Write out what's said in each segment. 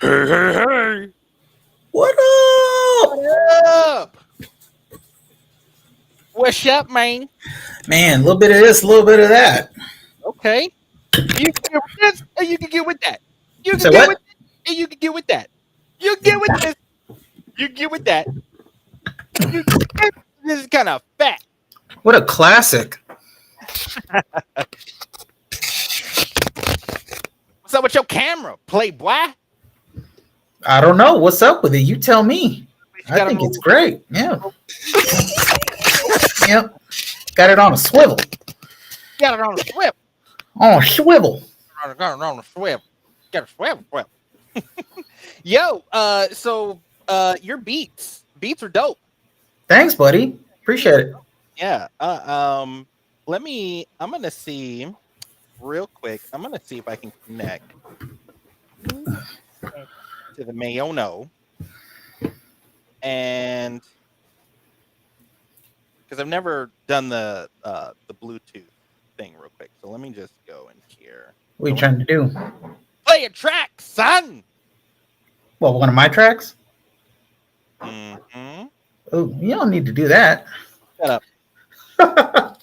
Hey. What up? What up? What's up, man? Man, a little bit of this, a little bit of that. Okay. You can get with this, or you can get with that. You can Say get with what? this, and you can get with that. You can get with this, you can get with that. You can get this is kind of fat. What a classic. What's up with your camera, playboy? I don't know. What's up with it? You tell me. You I got think him. it's great. Yeah. Yep. Got it on a swivel. Got it on a swivel. On a swivel. Got it on a swivel. Got a swivel. Yo, your beats are dope. Thanks, buddy. Appreciate it. Yeah. I'm gonna see real quick. I'm gonna see if I can connect to the Mayono, and because I've never done the Bluetooth thing real quick, so let me just go in here. What are you trying to do? Play a track, son. Well, one of my tracks? Mm-hmm. Oh, you don't need to do that. Shut up.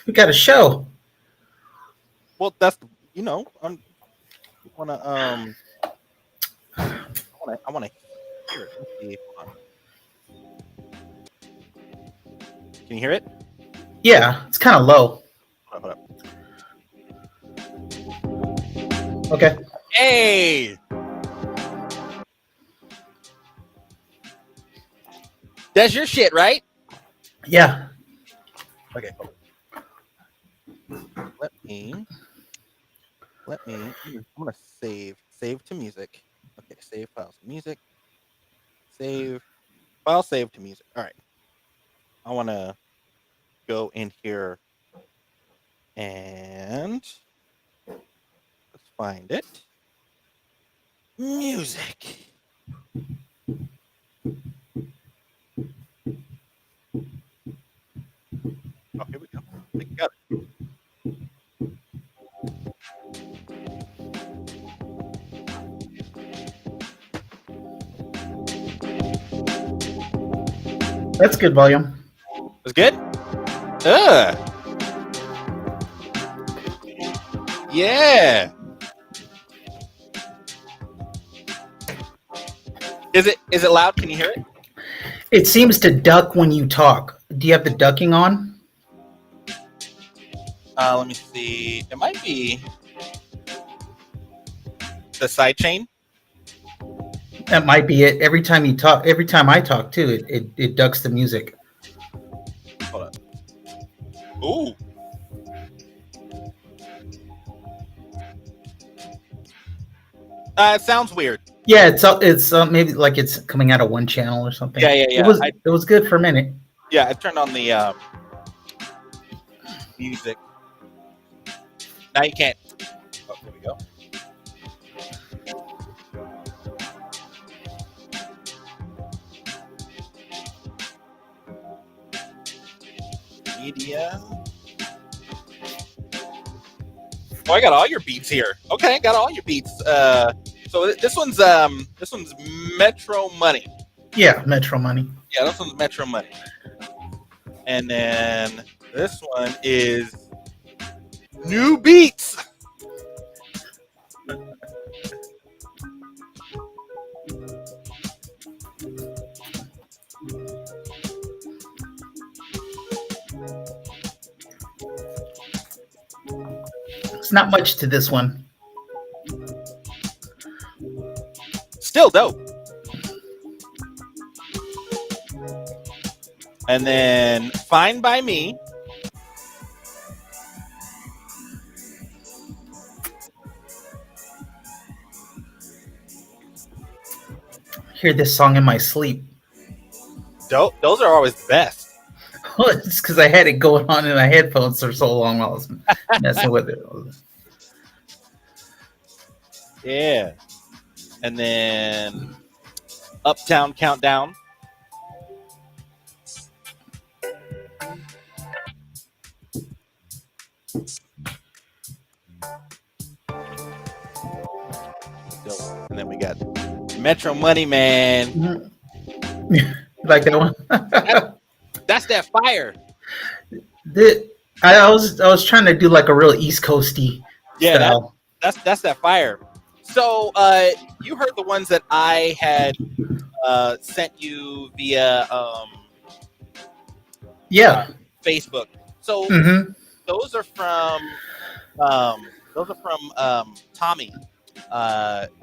We got a show. Well, that's I wanna I wanna hear it. Let's see. Hold on. Can you hear it? Yeah, it's kind of low. Hold up. Okay. Hey, that's your shit, right? Yeah. Okay. Hold on. Let me. I'm gonna save to music. Okay, save files to music. Save file. Save to music. All right. I want to go in here and let's find it. Music. Oh, here we go. I got it. That's good volume. That's good. Yeah. Is it loud? Can you hear it? It seems to duck when you talk. Do you have the ducking on? Let me see. It might be the sidechain. That might be it. Every time you talk, every time I talk too, it ducks the music. Hold on. Ooh. It sounds weird. Yeah, it's maybe like it's coming out of one channel or something. Yeah. It was good for a minute. Yeah, I turned on the music. Now you can't. Oh, there we go. Media. Oh, I got all your beats here. Okay, I got all your beats. So this one's Metro Money. Yeah, Metro Money. Yeah, this one's Metro Money. And then this one is New Beats. It's not much to this one. Still dope. And then Fine by Me. Hear this song in my sleep. Dope. Those are always the best. It's because I had it going on in my headphones for so long while I was messing with it. Yeah. And then Uptown Countdown. Dope. and then we got Metro Money Man. Mhm. Like that one. That, that's that fire. The, I was trying to do like a real East Coasty Yeah, style. that's that fire. So you heard the ones that I had sent you via uh, Yeah. Facebook. So Mm-hmm. those are from Tommy.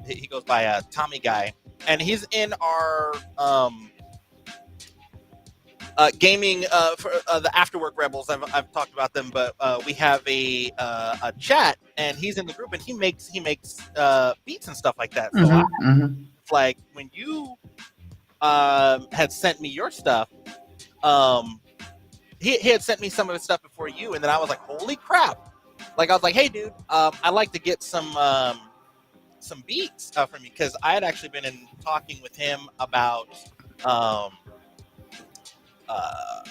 He goes by Tommy Guy, and he's in our gaming for the Afterwork Rebels. I've talked about them, but we have a chat, and he's in the group, and he makes beats and stuff like that. So I Mm-hmm. Mm-hmm. like when you had sent me your stuff. He had sent me some of his stuff before you, and then I was like, holy crap! Like I was like, hey dude, I'd like to get some beats from you because I had actually been in talking with him about um, uh,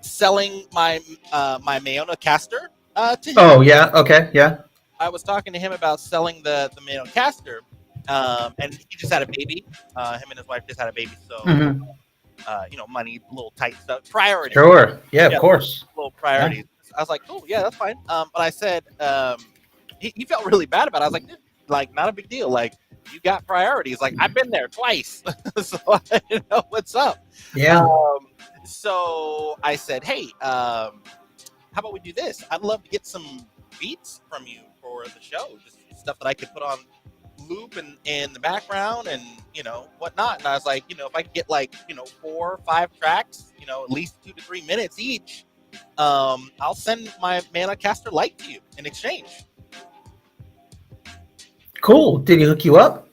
selling my Mayona caster to him. Oh yeah. Okay. Yeah. I was talking to him about selling the Mayona caster, and he just had a baby. Him and his wife just had a baby, so Mm-hmm. money, little tight stuff, priorities. Sure. Yeah. Of Yeah, course. little Yeah. priorities. I was like, cool, yeah, that's fine. But I said, he felt really bad about it. I was like, dude, like, not a big deal. Like, you got priorities. Like, I've been there twice, so I know what's up. Yeah. Um, so I said, hey, how about we do this? I'd love to get some beats from you for the show, just stuff that I could put on loop and in the background and whatnot. And I was like, if I could get like 4 or 5 tracks, at least 2 to 3 minutes each, I'll send my Mana Caster Lite to you in exchange. Cool. Did he hook you up?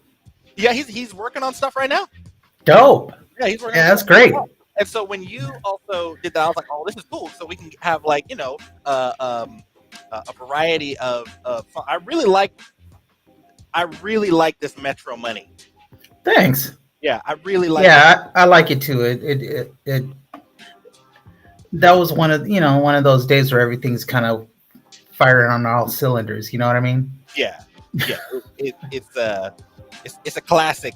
Yeah, he's working on stuff right now. Dope. Yeah, he's working on Yeah. That's stuff. great. And so when you also did that, I was like, oh, this is cool. So we can have like a variety of fun. I really like this Metro Money. Thanks. Yeah, I really like it. Yeah, I like it too. It that was one of those days where everything's kind of firing on all cylinders. You know what I mean? Yeah, yeah. It's a classic.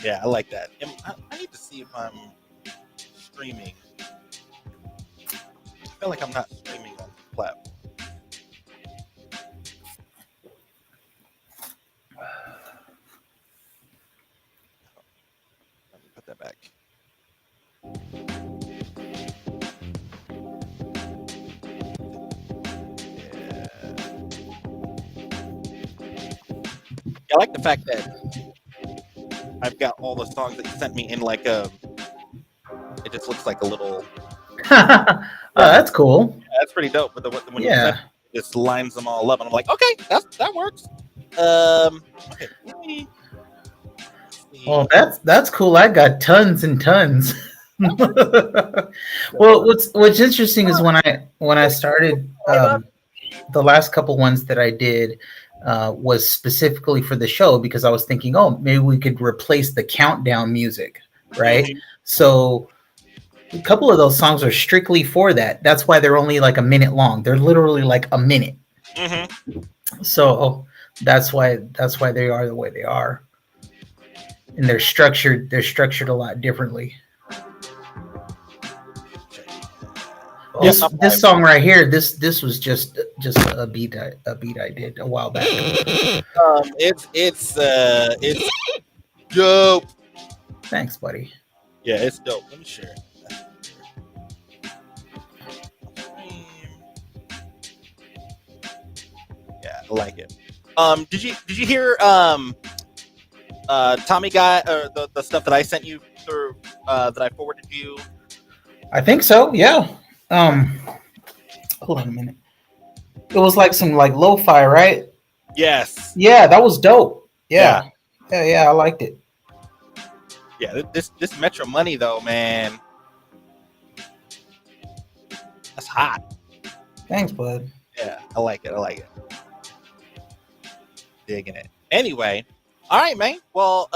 Yeah, I like that. I need to see if I'm streaming. I feel like I'm not streaming on the platform. Let me put that back. Yeah. I like the fact that I've got all the songs that you sent me in like a. It just looks like a little. Oh, Yeah, that's cool. that's pretty dope. But when you sent Yeah. it just lines them all up, and I'm like, okay, that works. Okay, let me Well, see. that's cool. I got tons and tons. Well, what's interesting is when I started the last couple ones that I did was specifically for the show because I was thinking, oh, maybe we could replace the countdown music, right? Mhm, So a couple of those songs are strictly for that. That's why they're only like a minute long. They're literally like a minute. mhm. So that's why they are the way they are, and they're structured a lot differently. Yeah, This song right here, this was just a beat I did a while back. it's dope. Thanks, buddy. Yeah, it's dope. Let me share. Yeah, I like it. Did you hear Tommy Guy or the stuff that I sent you through that I forwarded to you? I think so. Yeah. Um. Hold on a minute. It was like some like lo-fi, right? Yes. Yeah, that was dope. Yeah. Yeah. Yeah. Yeah. I liked it. Yeah. This Metro Money though, man, that's hot. Thanks, bud. Yeah, I like it. I like it. Digging it. Anyway, all right, man. Well,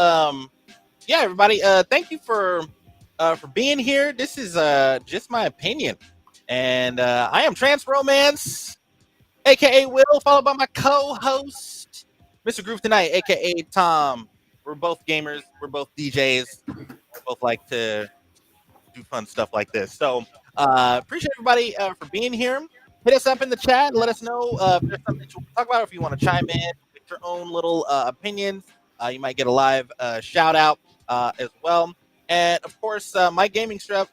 yeah, everybody. Thank you for being here. This is just my opinion, and I am Trans Romance, aka Will, followed by my co-host. Mr. Groove Tonight, aka Tom. We're both gamers. We're both DJs. We both like to do fun stuff like this. So appreciate everybody for being here. Hit us up in the chat. Let us know if there's something that you want to talk about, or if you want to chime in with your own little opinions. You might get a live shout out as well. And of course, my gaming schedule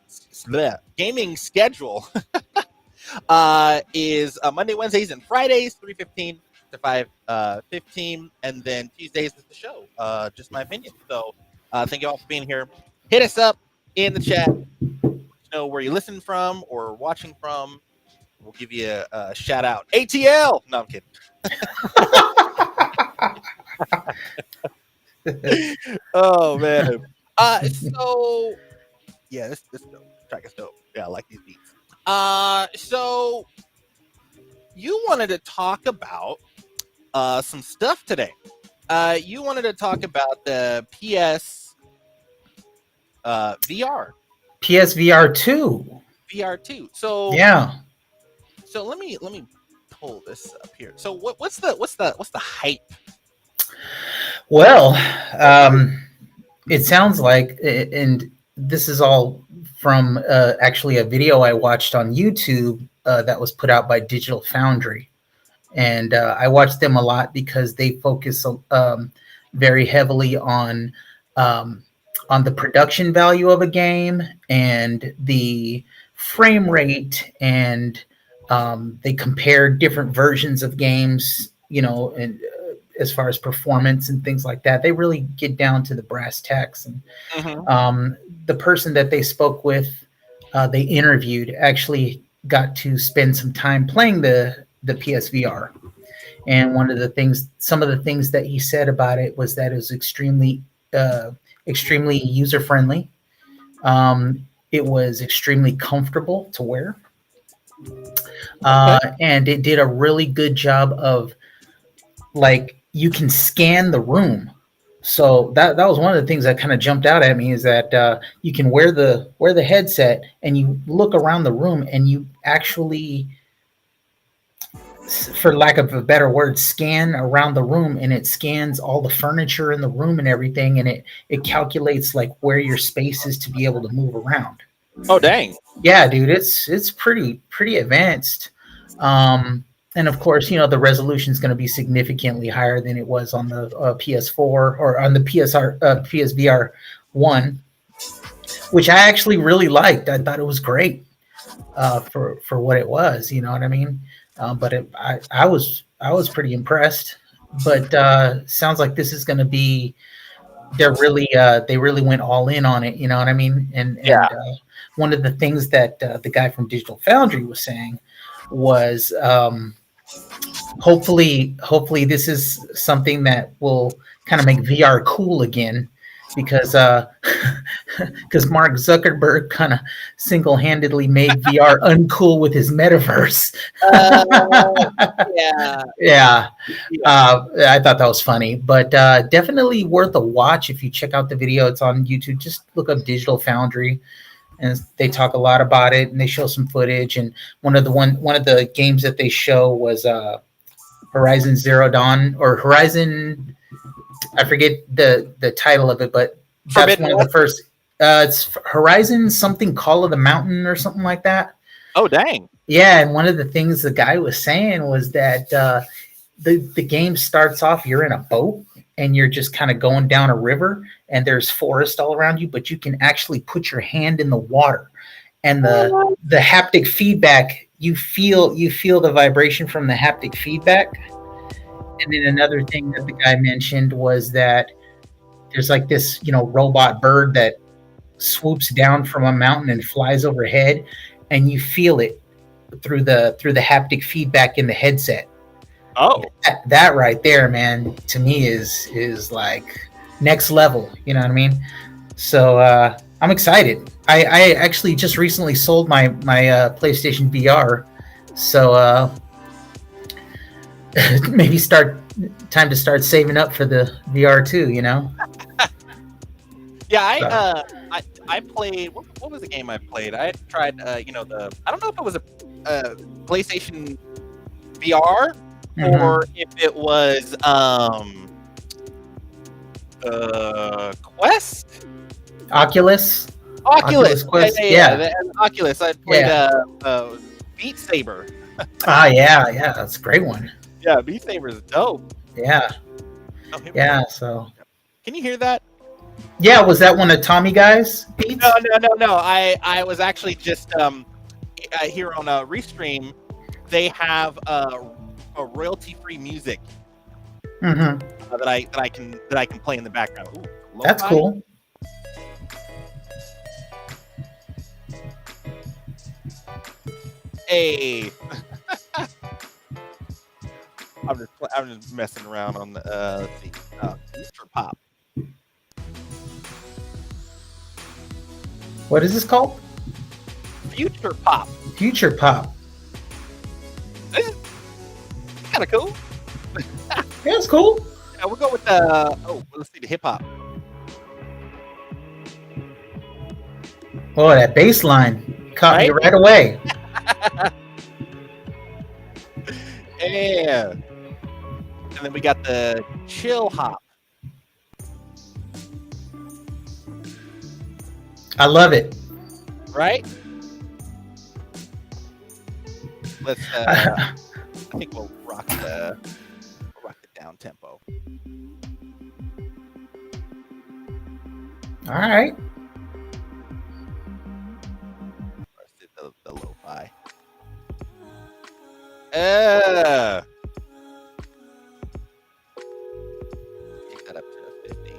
is Monday, Wednesdays, and Fridays, 3:15 to 5:15, and then Tuesdays is the show. Just my opinion. So thank you all for being here. Hit us up in the chat. Know where you're listening from or watching from. We'll give you a shout out. ATL. No, I'm kidding. Oh man. So yeah, this dope. This track is dope. Yeah, I like these beats. So you wanted to talk about some stuff today. You wanted to talk about the PS VR. PSVR 2. VR2. So Yeah. So let me pull this up here. So what's the hype? Well, it sounds like, and this is all from actually a video I watched on YouTube that was put out by Digital Foundry. And I watch them a lot because they focus very heavily on the production value of a game and the frame rate, and they compare different versions of games, and as far as performance and things like that. They really get down to the brass tacks. And the person that they spoke with, they interviewed, actually got to spend some time playing the PSVR. And some of the things that he said about it was that it was extremely user friendly. It was extremely comfortable to wear. And it did a really good job of, like, you can scan the room. So that was one of the things that kind of jumped out at me, is that you can wear the headset and you look around the room and you actually, for lack of a better word, scan around the room, and it scans all the furniture in the room and everything, and it calculates like where your space is to be able to move around. Oh dang. Yeah, dude, it's pretty advanced. And of course, the resolution is going to be significantly higher than it was on the PS4 or on the PSVR 1, which I actually really liked. I thought it was great for what it was. You know what I mean? But I was pretty impressed. But sounds like this is going to be, they really went all in on it. You know what I mean? And one of the things that the guy from Digital Foundry was saying was, hopefully this is something that will kind of make VR cool again, because Mark Zuckerberg kind of single-handedly made VR uncool with his metaverse. Yeah. I thought that was funny, but definitely worth a watch if you check out the video. It's on YouTube. Just look up Digital Foundry, and they talk a lot about it, and they show some footage. And one of the games that they show was Horizon Zero Dawn, or Horizon, I forget the title of it, but that's one of the first. It's Horizon something, Call of the Mountain or something like that. Oh dang. Yeah, and one of the things the guy was saying was that the game starts off, you're in a boat and you're just kind of going down a river, and there's forest all around you, but you can actually put your hand in the water, and the haptic feedback, you feel the vibration from the haptic feedback. And then another thing that the guy mentioned was that there's like this, robot bird that swoops down from a mountain and flies overhead, and you feel it through the haptic feedback in the headset. Oh, that right there, man, to me is like next level. You know what I mean? So I'm excited. I actually just recently sold my PlayStation VR, so maybe time to start saving up for the VR too. Yeah, I played. What was the game I played? I tried. I don't know if it was a PlayStation VR or Hmm. if it was Quest, Oculus, Oculus. Oculus Yeah, Quest. yeah, yeah. Yeah, The Oculus. I played yeah. Beat Saber. Ah, yeah, yeah. That's a great one. Yeah, Beat Saber is dope. Yeah, Oh, here we go. yeah. So, Can you hear that? yeah, was that one of Tommy Guy's No, beats? no, no, no. I was actually just here on Restream. They have a royalty free music Hmm. that I can play in the background. Ooh, That's lo-fi. cool. Hey, I'm just messing around on the let's see, future pop. What is this called? Future pop. Future pop. This is kind of cool. Yeah, it's cool. Yeah, we'll go with the let's see the hip hop. Oh, that bass line caught me Right? right away. Yeah. And then we got the chill hop, I love it. right? Let's I think we'll rock the down tempo. All right. Let's do the lo-fi. Uh, take that up to 50.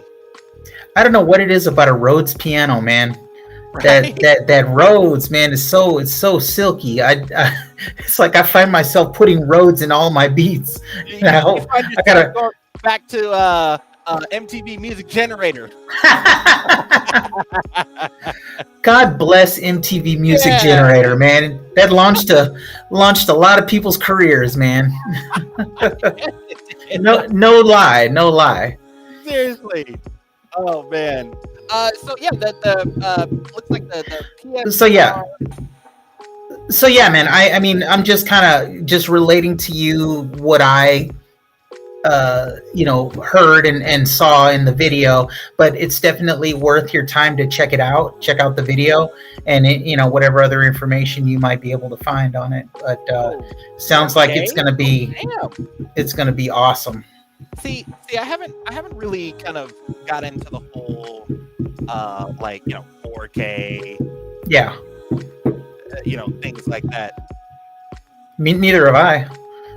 I don't know what it is about a Rhodes piano, man. Right? That Rhodes, man, is so silky. It's like I find myself putting Rhodes in all my beats. You, And you find I yourself gotta. going back to MTV Music Generator. God bless MTV Music Yeah. Generator, man. That launched a lot of people's careers, man. No lie, no lie. Seriously. Oh man. So yeah, the looks like the So yeah, PSR. man. I mean, I'm just kind of just relating to you what I heard and saw in the video, but it's definitely worth your time to check it out. Check out the video and whatever other information you might be able to find on it. But Oh, sounds like 4K. Damn. it's gonna be awesome. See, I haven't really kind of got into the whole like 4K, Yeah, things like that. neither have I.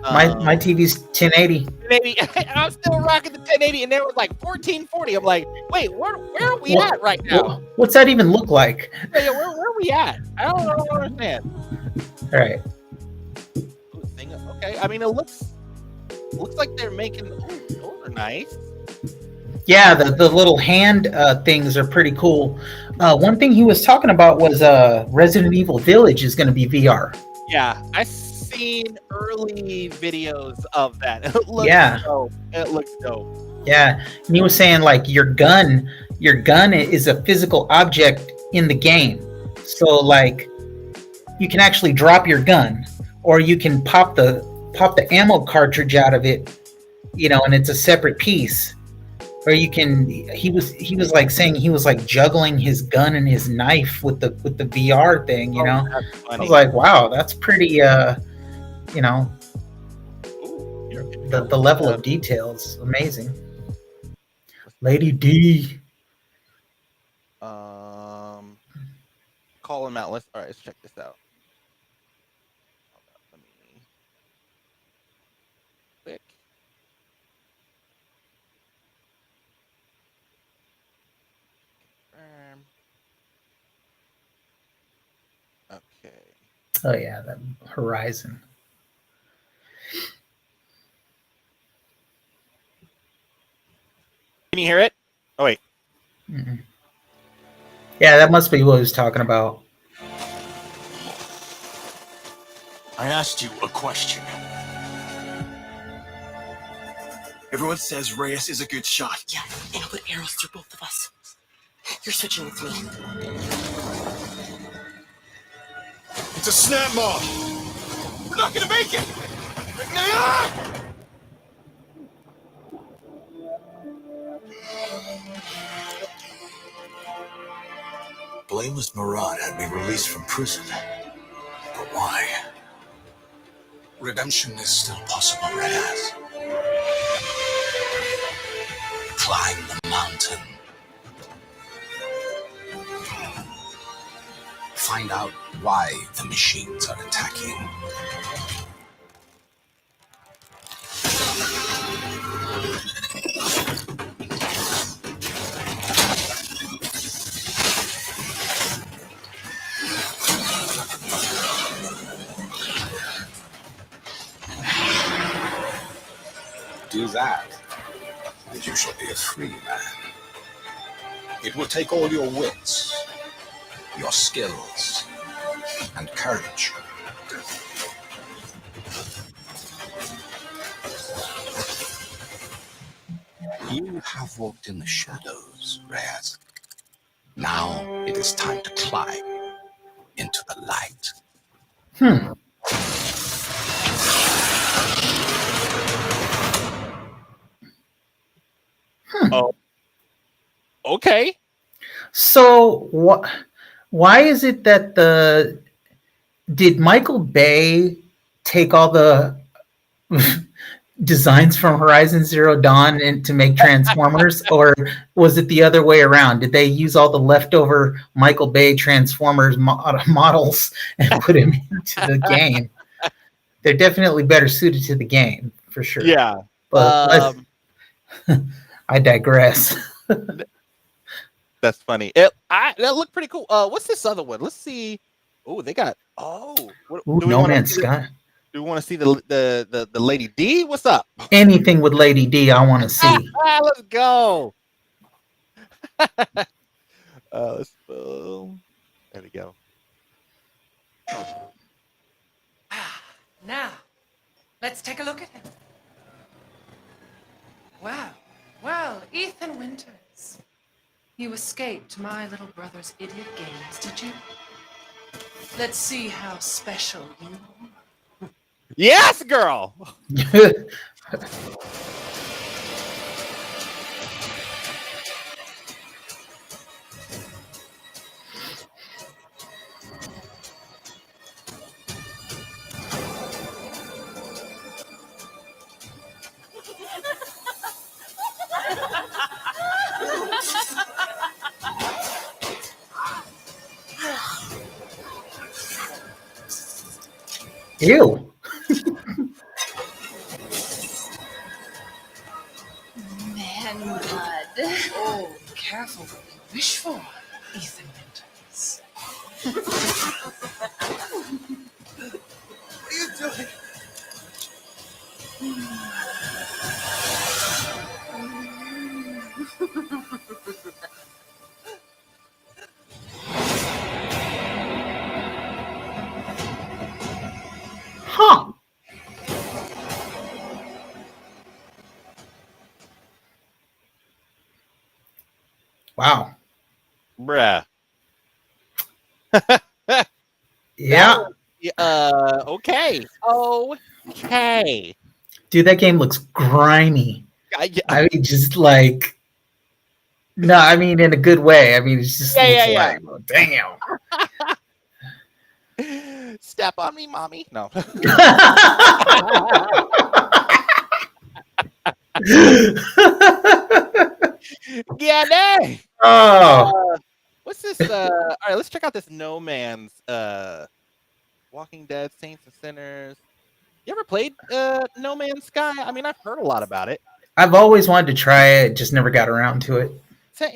My Um, TV's 1080. maybe I'm still rocking the 1080, and there was like 1440. I'm like, wait, where are we What, at right now? what's that even look like? Yeah, where are we at? I don't understand. All right. Ooh, okay, I mean it looks like they're making. Ooh, those are nice. Yeah, the little hand things are pretty cool. One thing he was talking about was Resident Evil Village is going to be VR. Yeah, I've seen early videos of that. It looks Yeah, dope. It looks dope. yeah. And he was saying like your gun is a physical object in the game. So like you can actually drop your gun, or you can pop the ammo cartridge out of it, and it's a separate piece. Or you can. He was like saying he was like juggling his gun and his knife with the VR thing. Oh, that's I was funny. like, wow, that's pretty. You know, Ooh, here we the go. level of details, amazing. Lady D. Um, call him out. All right, let's check this out. Hold on, let me click. Confirm. Okay. Oh yeah, that Horizon. Can you hear it? Oh wait. Mm-mm. Yeah, that must be what he was talking about. I asked you a question. Everyone says Reyes is a good shot. Yeah, and I'll put arrows through both of us. You're switching with me. It's a snap mob. We're not gonna make it. Ah! blameless Moran had been released from prison. But why? Redemption is still possible, Reyes. Climb the mountain. Find out why the machines are attacking. Do that, and you shall be a free man. It will take all your wits, your skills, and courage. You have walked in the shadows, Reyes. Now it is time to climb into the light. Hmm. Oh, okay. So what? Why is it that did Michael Bay take all the designs from Horizon Zero Dawn and to make Transformers, or was it the other way around? Did they use all the leftover Michael Bay Transformers models and put them into the game? They're definitely better suited to the game for sure. Yeah. But I digress. That's funny. That looked pretty cool. What's this other one? Let's see. Oh, they got. Oh, Ooh, No Man's Sky. Do we want to see the Lady D? What's up? Anything with Lady D, I want to see. Let's go. Let's boom. There we go. Now, let's take a look at him. Wow. Well, Ethan Winters. You escaped my little brother's idiot games, did you? Let's see how special you are. Yes, girl. Ew. Man blood. Oh, careful what you wish for, Ethan Winters. What are you doing? Huh. Wow. Bruh. Yeah. Okay. Okay. Dude, that game looks grimy. I mean, just like, no, I mean, in a good way. I mean, it's just like, oh, damn. Step on me, mommy. No. Yeah, nay. Oh. What's this? All right, let's check out this No Man's Walking Dead, Saints and Sinners. You ever played No Man's Sky? I mean, I've heard a lot about it. I've always wanted to try it, just never got around to it.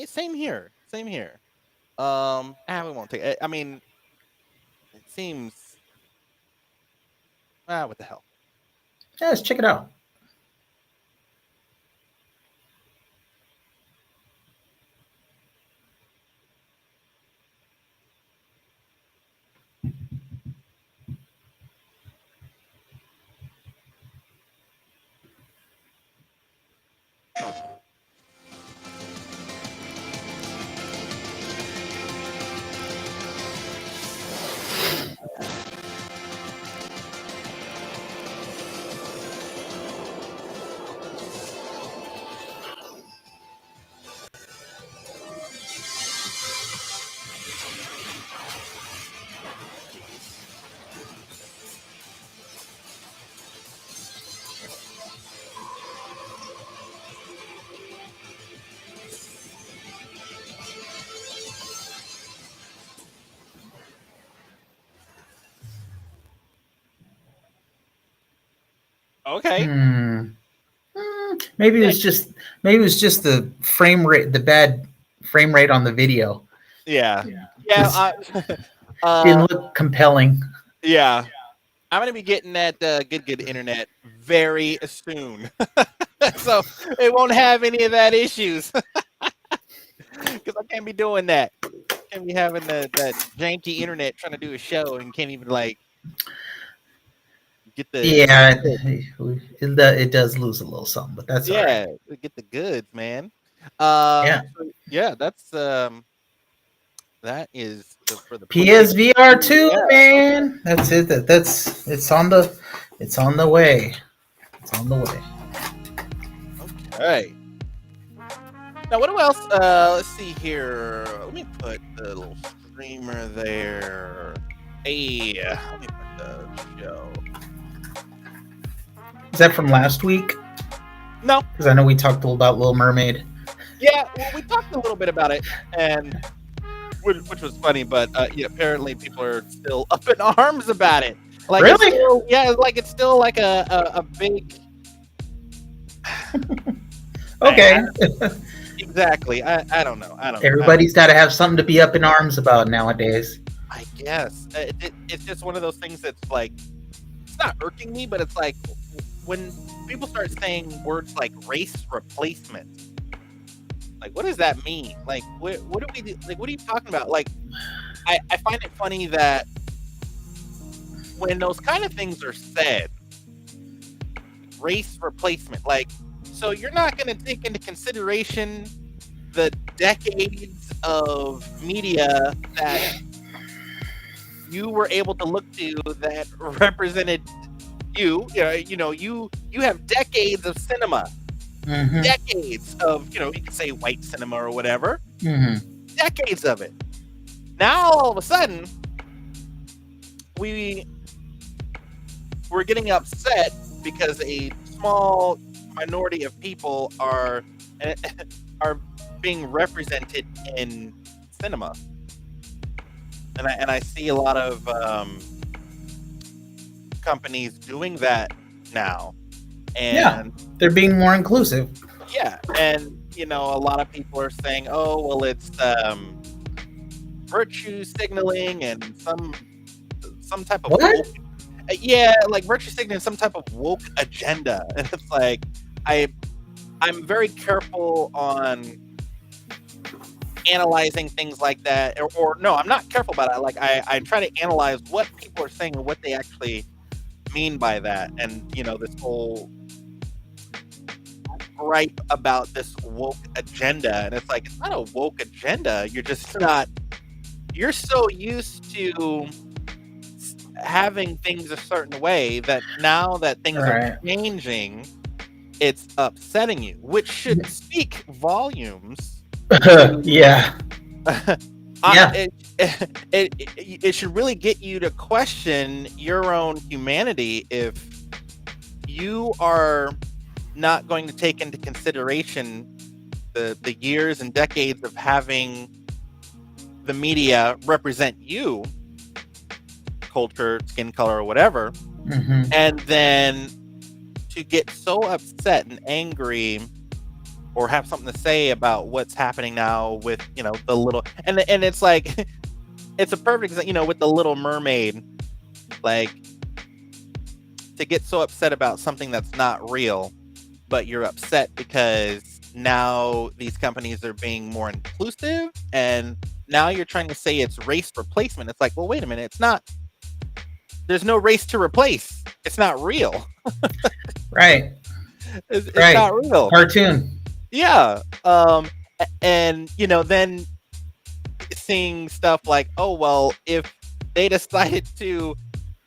Same here. Same here. We won't take it. I mean, it seems. What the hell? Yeah, let's check it out. Okay. Hmm. Maybe it was just the frame rate, the bad frame rate on the video. Yeah. Just Yeah. didn't Uh, look compelling. yeah. I'm gonna be getting that good internet very soon, so it won't have any of that issues because I can't be doing that. Can't be having that janky internet trying to do a show and can't even like get the Yeah, goods. it does lose a little something, but that's all right. Yeah, get the goods, man. Yeah. So yeah, that is for the PlayStation PSVR 2. 2, Yeah. man. That's it. That's it's on the way. It's on the way. Okay. Now, what else? Let's see here. Let me put the little streamer there. Hey, let me put the show. Is that from last week? No, Because I know we talked about Little Mermaid. yeah, well, we talked a little bit about it, and which was funny, but yeah, apparently people are still up in arms about it. Like, it's Really? still, yeah, like it's still like a big. Okay. Exactly. I don't know. I don't. Everybody's got to have something to be up in arms about nowadays. I guess it's just one of those things that's like it's not irking me, but it's like when people start saying words like race replacement. Like, what does that mean? Like, what do we do? Like? What are you talking about? Like, I find it funny that when those kind of things are said, race replacement. Like, so you're not going to take into consideration the decades of media that you were able to look to that represented you. You have decades of cinema, Mm-hmm. decades of you could say white cinema or whatever, Mm-hmm. decades of it. Now all of a sudden, we're getting upset because a small minority of people are being represented in cinema, and I see a lot of companies doing that now, Yeah, and they're being more inclusive. yeah, and a lot of people are saying, oh well, it's virtue signaling and some type of What? woke, yeah, like virtue signaling some type of woke agenda, and it's like I'm very careful on analyzing things like that, or no, I'm not careful about it. Like I try to analyze what people are saying and what they actually mean by that, and this whole gripe about this woke agenda, and it's like it's not a woke agenda. You're just not. You're so used to having things a certain way that now that things are Right. changing, it's upsetting you, which should speak volumes. Yeah. Yeah. It should really get you to question your own humanity if you are not going to take into consideration the years and decades of having the media represent you, culture, skin color, or whatever, Mm-hmm. and then to get so upset and angry or have something to say about what's happening now with the little and it's like it's a perfect example, with the Little Mermaid, like to get so upset about something that's not real, but you're upset because now these companies are being more inclusive, and now you're trying to say it's race replacement. It's like, well, wait a minute, it's not. There's no race to replace. It's not real. Right. It's Right. not real. Cartoon. Yeah. And then seeing stuff like, oh well, if they decided to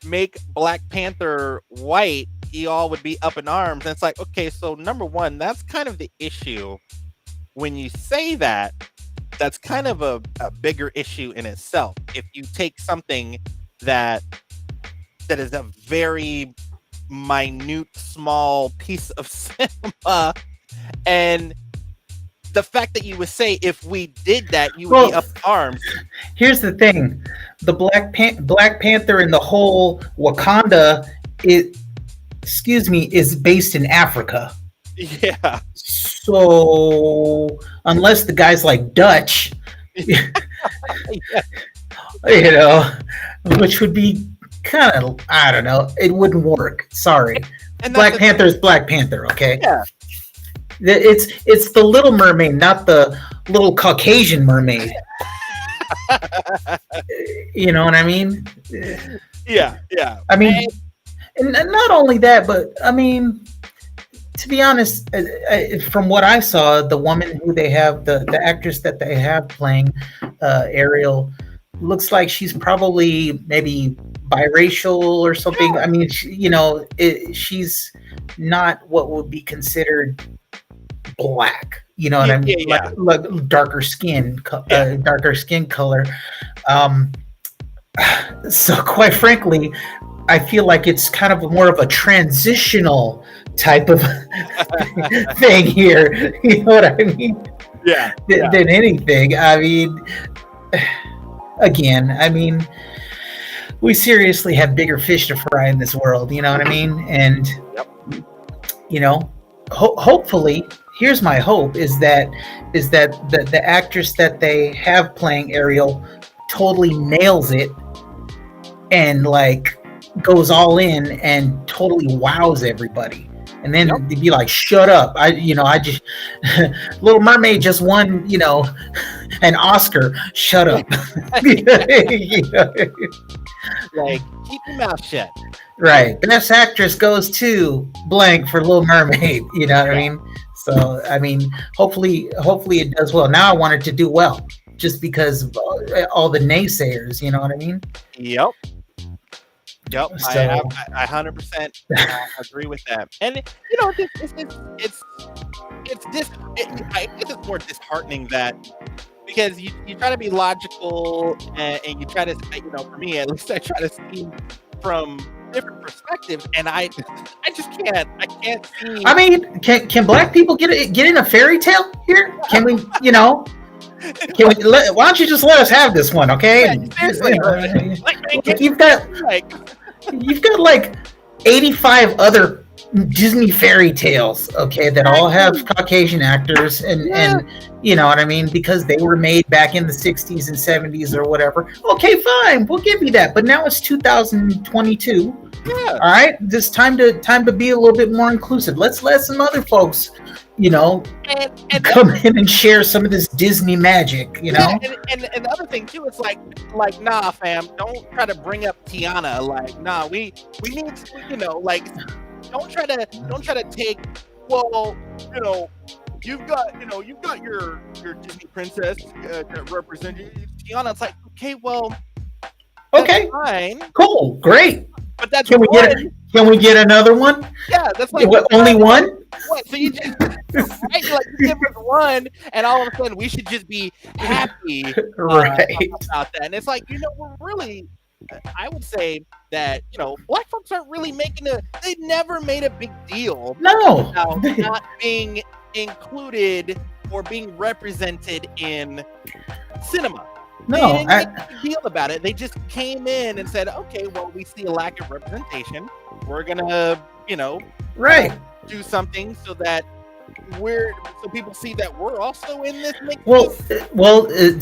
make Black Panther white, y'all would be up in arms. And it's like, okay, so number one, that's kind of the issue. When you say that, that's kind of a bigger issue in itself. If you take something that is a very minute, small piece of cinema, and the fact that you would say if we did that, you would be up in arms. Here's the thing: the Black Panther and the whole Wakanda, excuse me, is based in Africa. Yeah. So unless the guy's like Dutch, you Yeah. know, which would be kind of, I don't know, it wouldn't work. Sorry. And that's Black the Panther is Black Panther, okay? yeah. It's the Little Mermaid, not the little Caucasian mermaid. You know what I mean? Yeah. Yeah. I mean, and not only that, but I mean, to be honest, from what I saw, the woman who they have, the actress that they have playing Ariel, looks like she's probably maybe biracial or something. I mean, she's not what would be considered black. You know what I mean? Yeah. Like darker skin, darker skin color. Um, so quite frankly, I feel like it's kind of more of a transitional type of thing here. You know what I mean? Yeah. Than anything. I mean, again, I mean, we seriously have bigger fish to fry in this world. You know what I mean? And you know, hopefully, here's my hope: is that the actress that they have playing Ariel totally nails it and like goes all in and totally wows everybody. And then they'd be like, "Shut up!" I just Little Mermaid just won, an Oscar. Shut up. Like, keep your mouth shut. Right. Best actress goes to blank for Little Mermaid. You know what I mean? So I mean, hopefully it does well. Now I want it to do well, just because of all the naysayers. You know what I mean? Yep. So, I 100% agree with that. And I guess it's more disheartening that because you try to be logical and you try to, for me at least, I try to see from different perspectives, and I just can't. I can't see. I mean, can black people get in a fairy tale here? Can we? Why don't you just let us have this one, okay? Yeah, seriously, you've got like 85 other Disney fairy tales, okay, that all have Caucasian actors, and you know what I mean, because they were made back in the 60s and 70s or whatever. Okay, fine, we'll give you that. But now it's 2022. Yeah. All right, this time to be a little bit more inclusive. Let's let some other folks, and come in and share some of this Disney magic, Yeah, and the other thing too, it's like nah, fam, don't try to bring up Tiana. Like, nah, we need to, like, don't try to take. Well, you've got your Disney princess that represents Tiana. It's like, okay, well, okay, fine, cool, great. But that's can we get another one? Yeah, that's like only one. What? So you just right, like you give us one, and all of a sudden we should just be happy right about that. And it's like, we're really, I would say that black folks aren't really they never made a big deal about not being included or being represented in cinema. No, they didn't make a big deal about it. They just came in and said, "Okay, well, we see a lack of representation. We're gonna, do something so that so people see that we're also in this."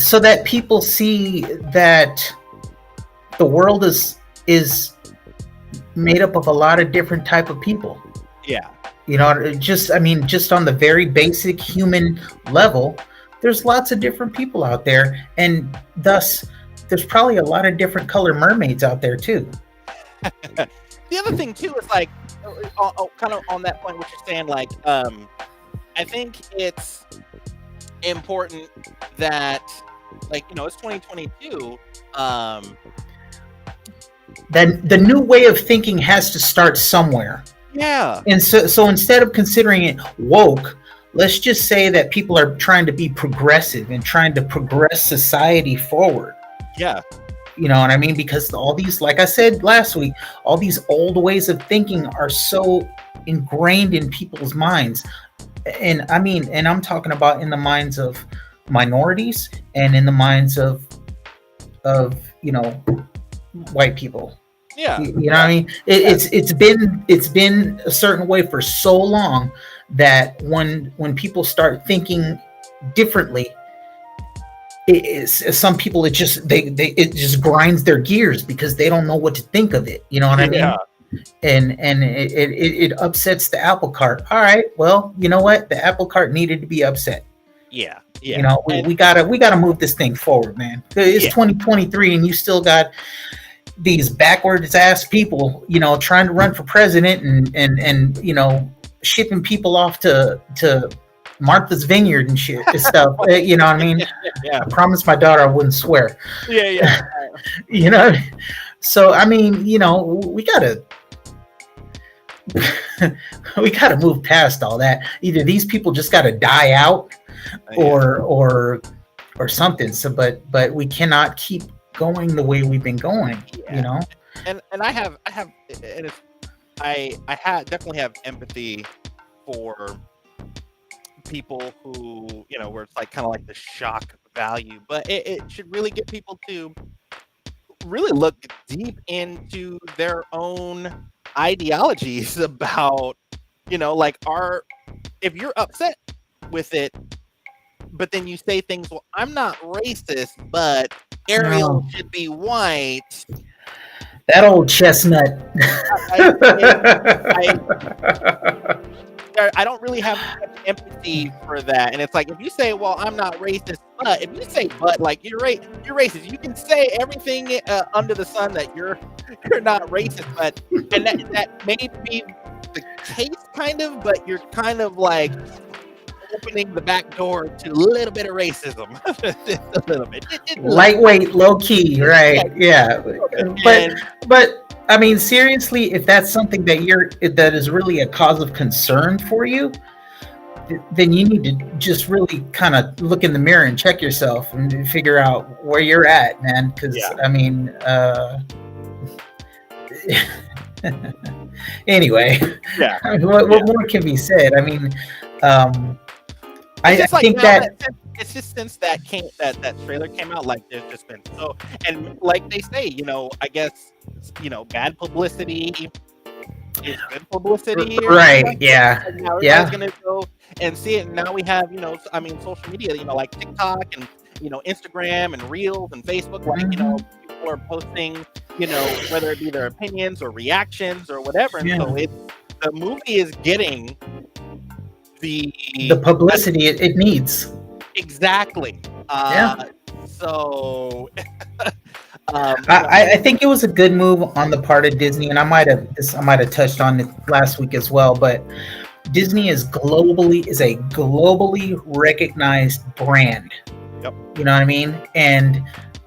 So that people see that the world is made up of a lot of different type of people. Yeah, just on the very basic human level. There's lots of different people out there, and thus there's probably a lot of different color mermaids out there too. The other thing too is like, kind of on that point, what you're saying, like, I think it's important that, like, it's 2022. Then the new way of thinking has to start somewhere. Yeah. And so instead of considering it woke, let's just say that people are trying to be progressive and trying to progress society forward. Yeah. You know what I mean? Because all these, like I said last week, all these old ways of thinking are so ingrained in people's minds. And I'm talking about in the minds of minorities and in the minds of white people. Yeah. You know what I mean? It's been a certain way for so long that when people start thinking differently, some people, it just they it just grinds their gears because they don't know what to think of it. You know what I Yeah. mean? And it upsets the apple cart. All right, well, you know what? The apple cart needed to be upset. Yeah. You Yeah. know, And we gotta move this thing forward, man. It's yeah. 2023, and you still got these backwards ass people, trying to run for president and shipping people off to Martha's Vineyard and shit and stuff. You know what I mean? Yeah. I promised my daughter I wouldn't swear. Yeah. Yeah. You know, so I mean, we gotta we gotta move past all that. Either these people just gotta die out, or something. So, but we cannot keep going the way we've been going. Yeah. And and it's, definitely have empathy for people who, where it's like kind of like the shock value, but it should really get people to really look deep into their own ideologies about, like if you're upset with it, but then you say things, well, I'm not racist, but Ariel No. should be white. That old chestnut. I don't really have much empathy for that. And it's like, if you say, well, I'm not racist, but if you say, but like you're racist, you can say everything under the sun that you're not racist, but and that may be the case kind of, but you're kind of like opening the back door to a little bit of racism. Just a little bit. Lightweight, low key, right? Yeah. But I mean, seriously, if that's something that is really a cause of concern for you, then you need to just really kind of look in the mirror and check yourself and figure out where you're at, man. Because I mean, anyway, I mean, what more can be said? I mean, I think that it's just since that trailer came out, like there's just been so, and like they say, I guess, bad publicity is good publicity, right? Like Yeah, and now everybody's gonna go and see it. And now we have, social media, like TikTok and Instagram and Reels and Facebook, like people are posting, whether it be their opinions or reactions or whatever, and so the movie is getting the publicity it needs. Exactly. So I think it was a good move on the part of Disney, and I might have touched on it last week as well, but Disney is a globally recognized brand. Yep. You know what I mean? And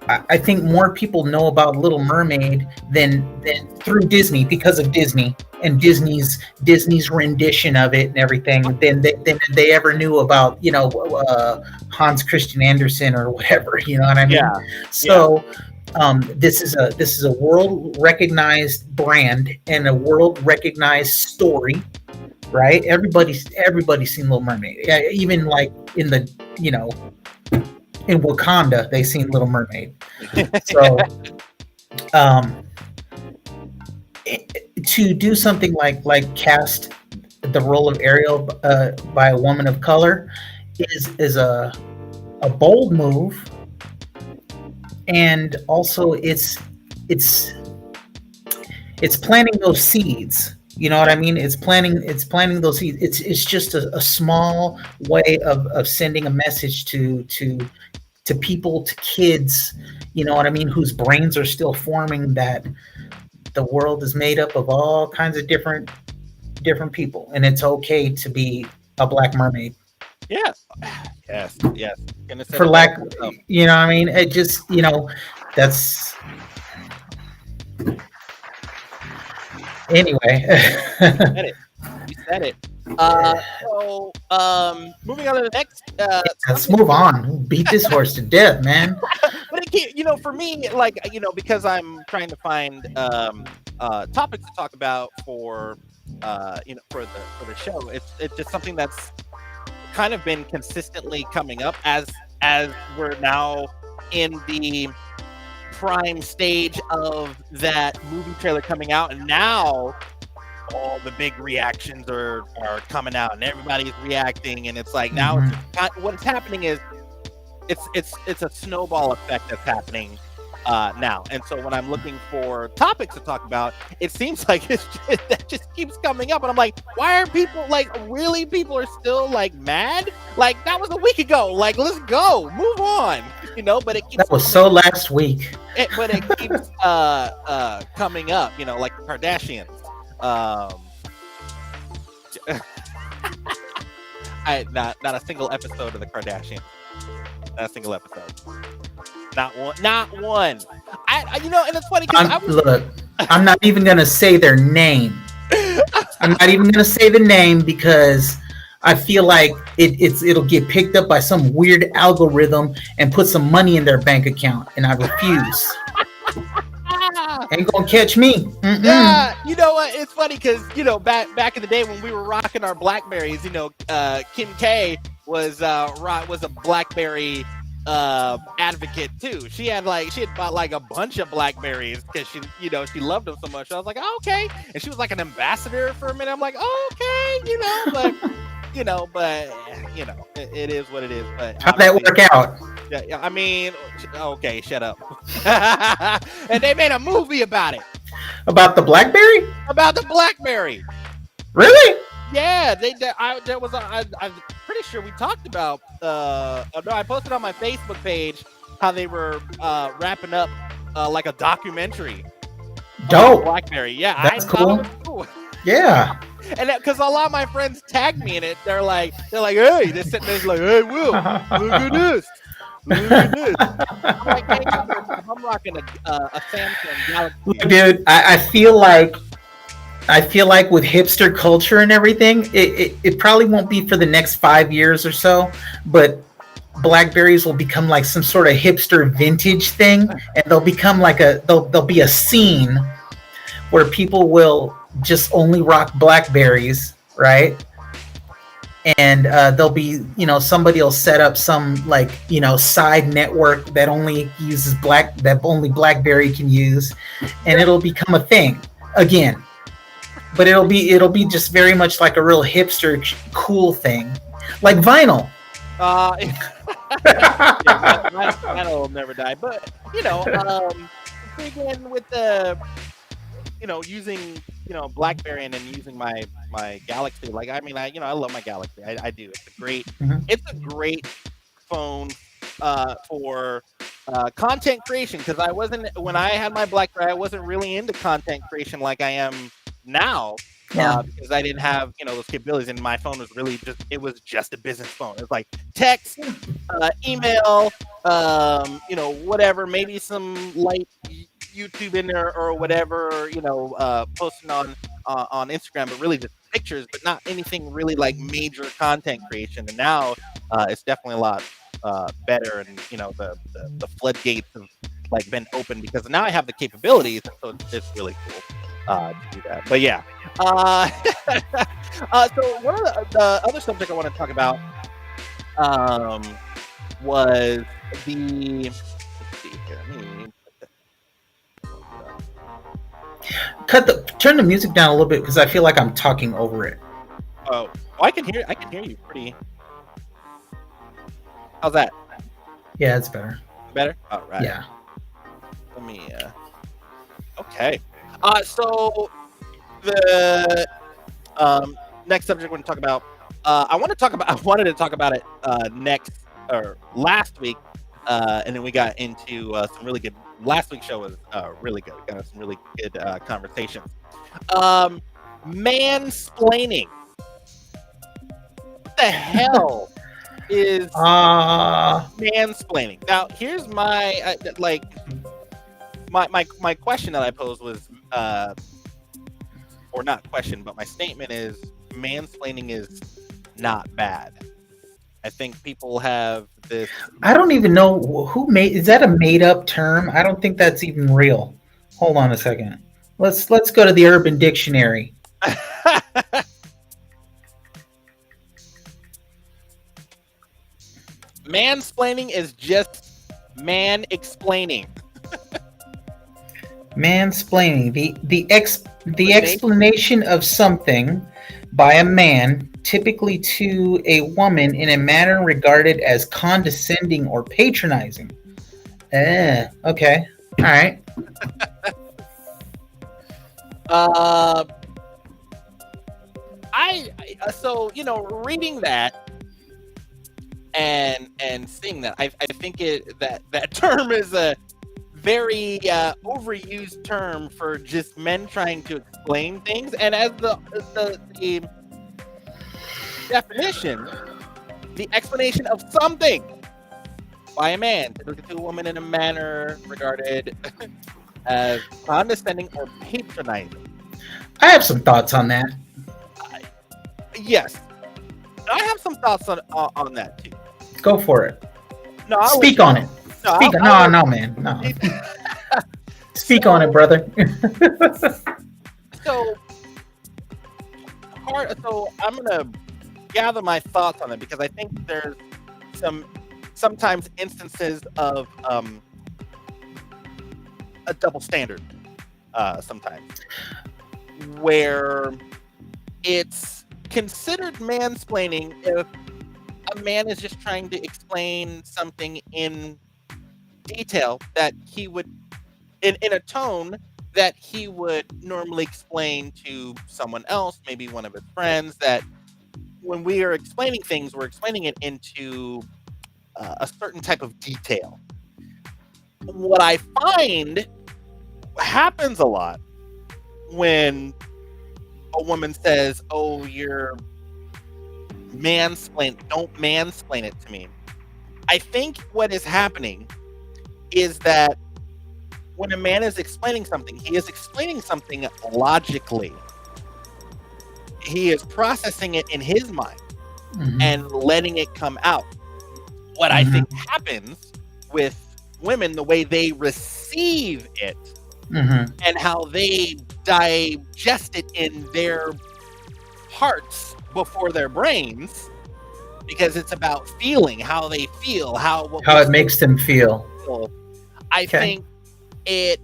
I think more people know about Little Mermaid than through Disney, because of Disney and Disney's rendition of it and everything, than they ever knew about Hans Christian Andersen or whatever. You know what I mean? Yeah. So this is a world recognized brand and a world recognized story, right? Everybody's seen Little Mermaid. Yeah, even like in the in Wakanda, they seen Little Mermaid. So, to do something like cast the role of Ariel by a woman of color is a bold move, and also it's planting those seeds. You know what I mean? It's planting those seeds. It's just a small way of sending a message to people, to kids, you know what I mean, whose brains are still forming, that the world is made up of all kinds of different people, and it's okay to be a black mermaid. Yes. For lack, you know what I mean? It just, that's anyway. You said it. So, moving on to the next. Let's move on. Beat this horse to death, man. But for me, like, because I'm trying to find topics to talk about for for the show. It's just something that's kind of been consistently coming up as we're now in the prime stage of that movie trailer coming out, and now all the big reactions are coming out, and everybody's reacting, and it's like now what's happening is it's a snowball effect that's happening now. And so when I'm looking for topics to talk about, it seems like that just keeps coming up, and I'm like, why are people like really? People are still like mad. Like that was a week ago. Like let's go, move on. You know, but it keeps that was so last week. But it keeps coming up. You know, like the Kardashians. Not a single episode of the Kardashians. Not a single episode. Not one. Not one. You know, and it's funny because look, I'm not even gonna say their name. I'm not even gonna say the name because I feel like it'll get picked up by some weird algorithm and put some money in their bank account, and I refuse. Ain't gonna catch me. Yeah, you know what? It's funny because you know back in the day when we were rocking our Blackberries, you know, Kim K was a Blackberry advocate too. She had bought like a bunch of Blackberries because she loved them so much. I was like, oh, okay, and she was like an ambassador for a minute. I'm like, oh, okay, but it is what it is. But how'd that work out? Yeah, I mean, okay, shut up. And they made a movie about it. About the Blackberry? About the Blackberry. Really? Yeah, I'm pretty sure we talked about. No, I posted on my Facebook page how they were wrapping up like a documentary. Dope. Blackberry. Yeah, that's cool. Yeah. And because a lot of my friends tagged me in it, they're like, hey, they're sitting there like, hey, Will, look at this. Look at this. I'm like, hey, I'm rocking a Samsung Galaxy. Look, dude, I feel like with hipster culture and everything, it probably won't be for the next 5 years or so, but Blackberries will become like some sort of hipster vintage thing, and they'll become like there'll be a scene where people will just only rock Blackberries, right? And there'll be, somebody will set up some side network that only uses that only Blackberry can use, and it'll become a thing again. But it'll be just very much like a real hipster cool thing, like vinyl. Vinyl will never die. But again with the using Blackberry and then using my Galaxy. Like I mean, I love my Galaxy. I do. It's a great phone for content creation, because when I had my Blackberry, I wasn't really into content creation like I am now. Because I didn't have those capabilities, and my phone was really just a business phone. It was like text, email, whatever, maybe some light YouTube in there or whatever, posting on Instagram, but really just pictures, but not anything really like major content creation. And now it's definitely a lot better, and the floodgates have like been open because now I have the capabilities, so it's really cool to do that. But yeah, so one of the other subject I want to talk about was the. Let's see here. Turn the music down a little bit because I feel like I'm talking over it. Oh, I can hear you pretty. How's that? Yeah, it's better. Better? All right. Yeah. Let me. Okay. So the next subject we're going to talk about. I wanted to talk about it last week, and then we got into some really good. Last week's show was really good. We got some really good conversations. Mansplaining. What the hell is mansplaining? Now, here's my my question that I posed was, or not question, but my statement is, mansplaining is not bad. I think people have this. I don't even know is that a made up term? I don't think that's even real. Hold on a second. Let's go to the Urban Dictionary. Mansplaining is just man explaining. Mansplaining, the Explanation. explanation of something by a man, typically to a woman, in a manner regarded as condescending or patronizing. Okay. All right. Uh, so reading that and seeing that, I think that term is a very overused term for just men trying to explain things. And as the definition, the explanation of something by a man, typically to a woman in a manner regarded as condescending or patronizing. I have some thoughts on that. Yes, I have some thoughts on that too. Go for it. No, I'll let Speak you on go. it. No, Speak. No, man. No. Speak on it, So, brother. so So I'm gonna gather my thoughts on it because I think there's sometimes instances of a double standard. Sometimes where it's considered mansplaining if a man is just trying to explain something in detail that he would in a tone that he would normally explain to someone else, maybe one of his friends, that when we are explaining things, we're explaining it into a certain type of detail. What I find happens a lot when a woman says, "Oh, you're don't mansplain it to me." I think what is happening is that when a man is explaining something, he is explaining something logically. He is processing it in his mind Mhm. and letting it come out. What I think happens with women, the way they receive it Mhm. and how they digest it in their hearts before their brains, because it's about feeling how they feel, how it makes them feel. I Okay. think it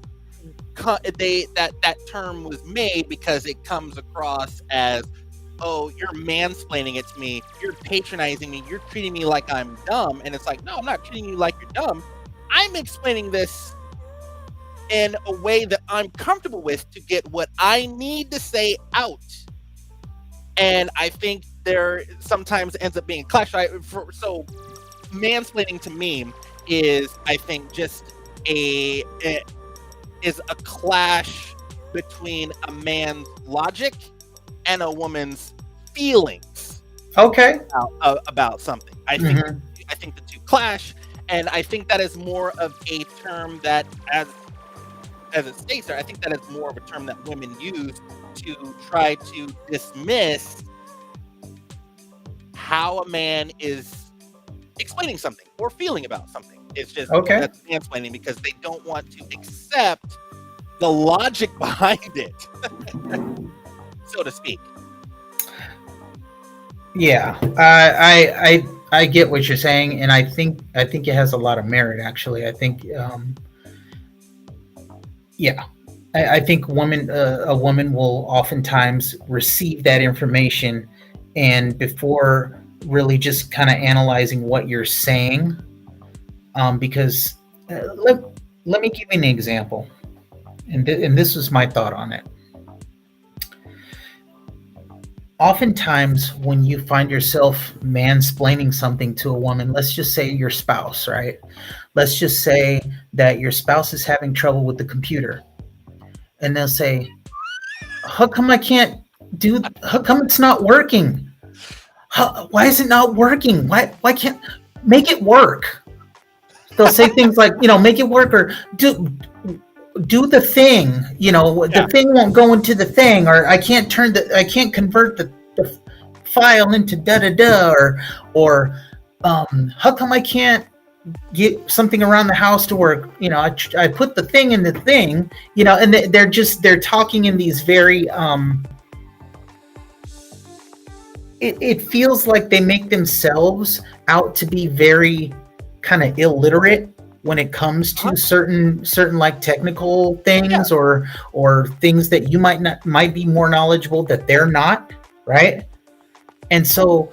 that term was made because it comes across as, "Oh, you're mansplaining it to me, you're patronizing me, you're treating me like I'm dumb." And it's like, no, I'm not treating you like you're dumb. I'm explaining this in a way that I'm comfortable with to get what I need to say out. And I think there sometimes ends up being a clash. So mansplaining to me is, I think, just a clash between a man's logic and a woman's feelings Okay. about something. Mhm. I think the two clash, and I think that is more of a term that, as it states there, I think that is more of a term that women use to try to dismiss how a man is explaining something or feeling about something. It's just, Okay. that's mansplaining because they don't want to accept the logic behind it, so to speak. Yeah, I get what you're saying, and I think it has a lot of merit. Actually, I think yeah, I think a woman will oftentimes receive that information, and before really just kind of analyzing what you're saying, because let me give you an example, and this was my thought on it. Oftentimes when you find yourself mansplaining something to a woman, let's just say your spouse, right? Let's just say that your spouse is having trouble with the computer, and they'll say, how come I can't how come it's not working? Why is it not working? Why can't make it work? They'll say things like, make it work, or do the thing, Yeah. the thing won't go into the thing, or I can't convert the file into da da da, or how come I can't get something around the house to work? I put the thing in the thing, and they're talking in these very it feels like they make themselves out to be very kind of illiterate when it comes to Uh-huh. certain like technical Yeah. things or things that you might be more knowledgeable that they're not, right? And so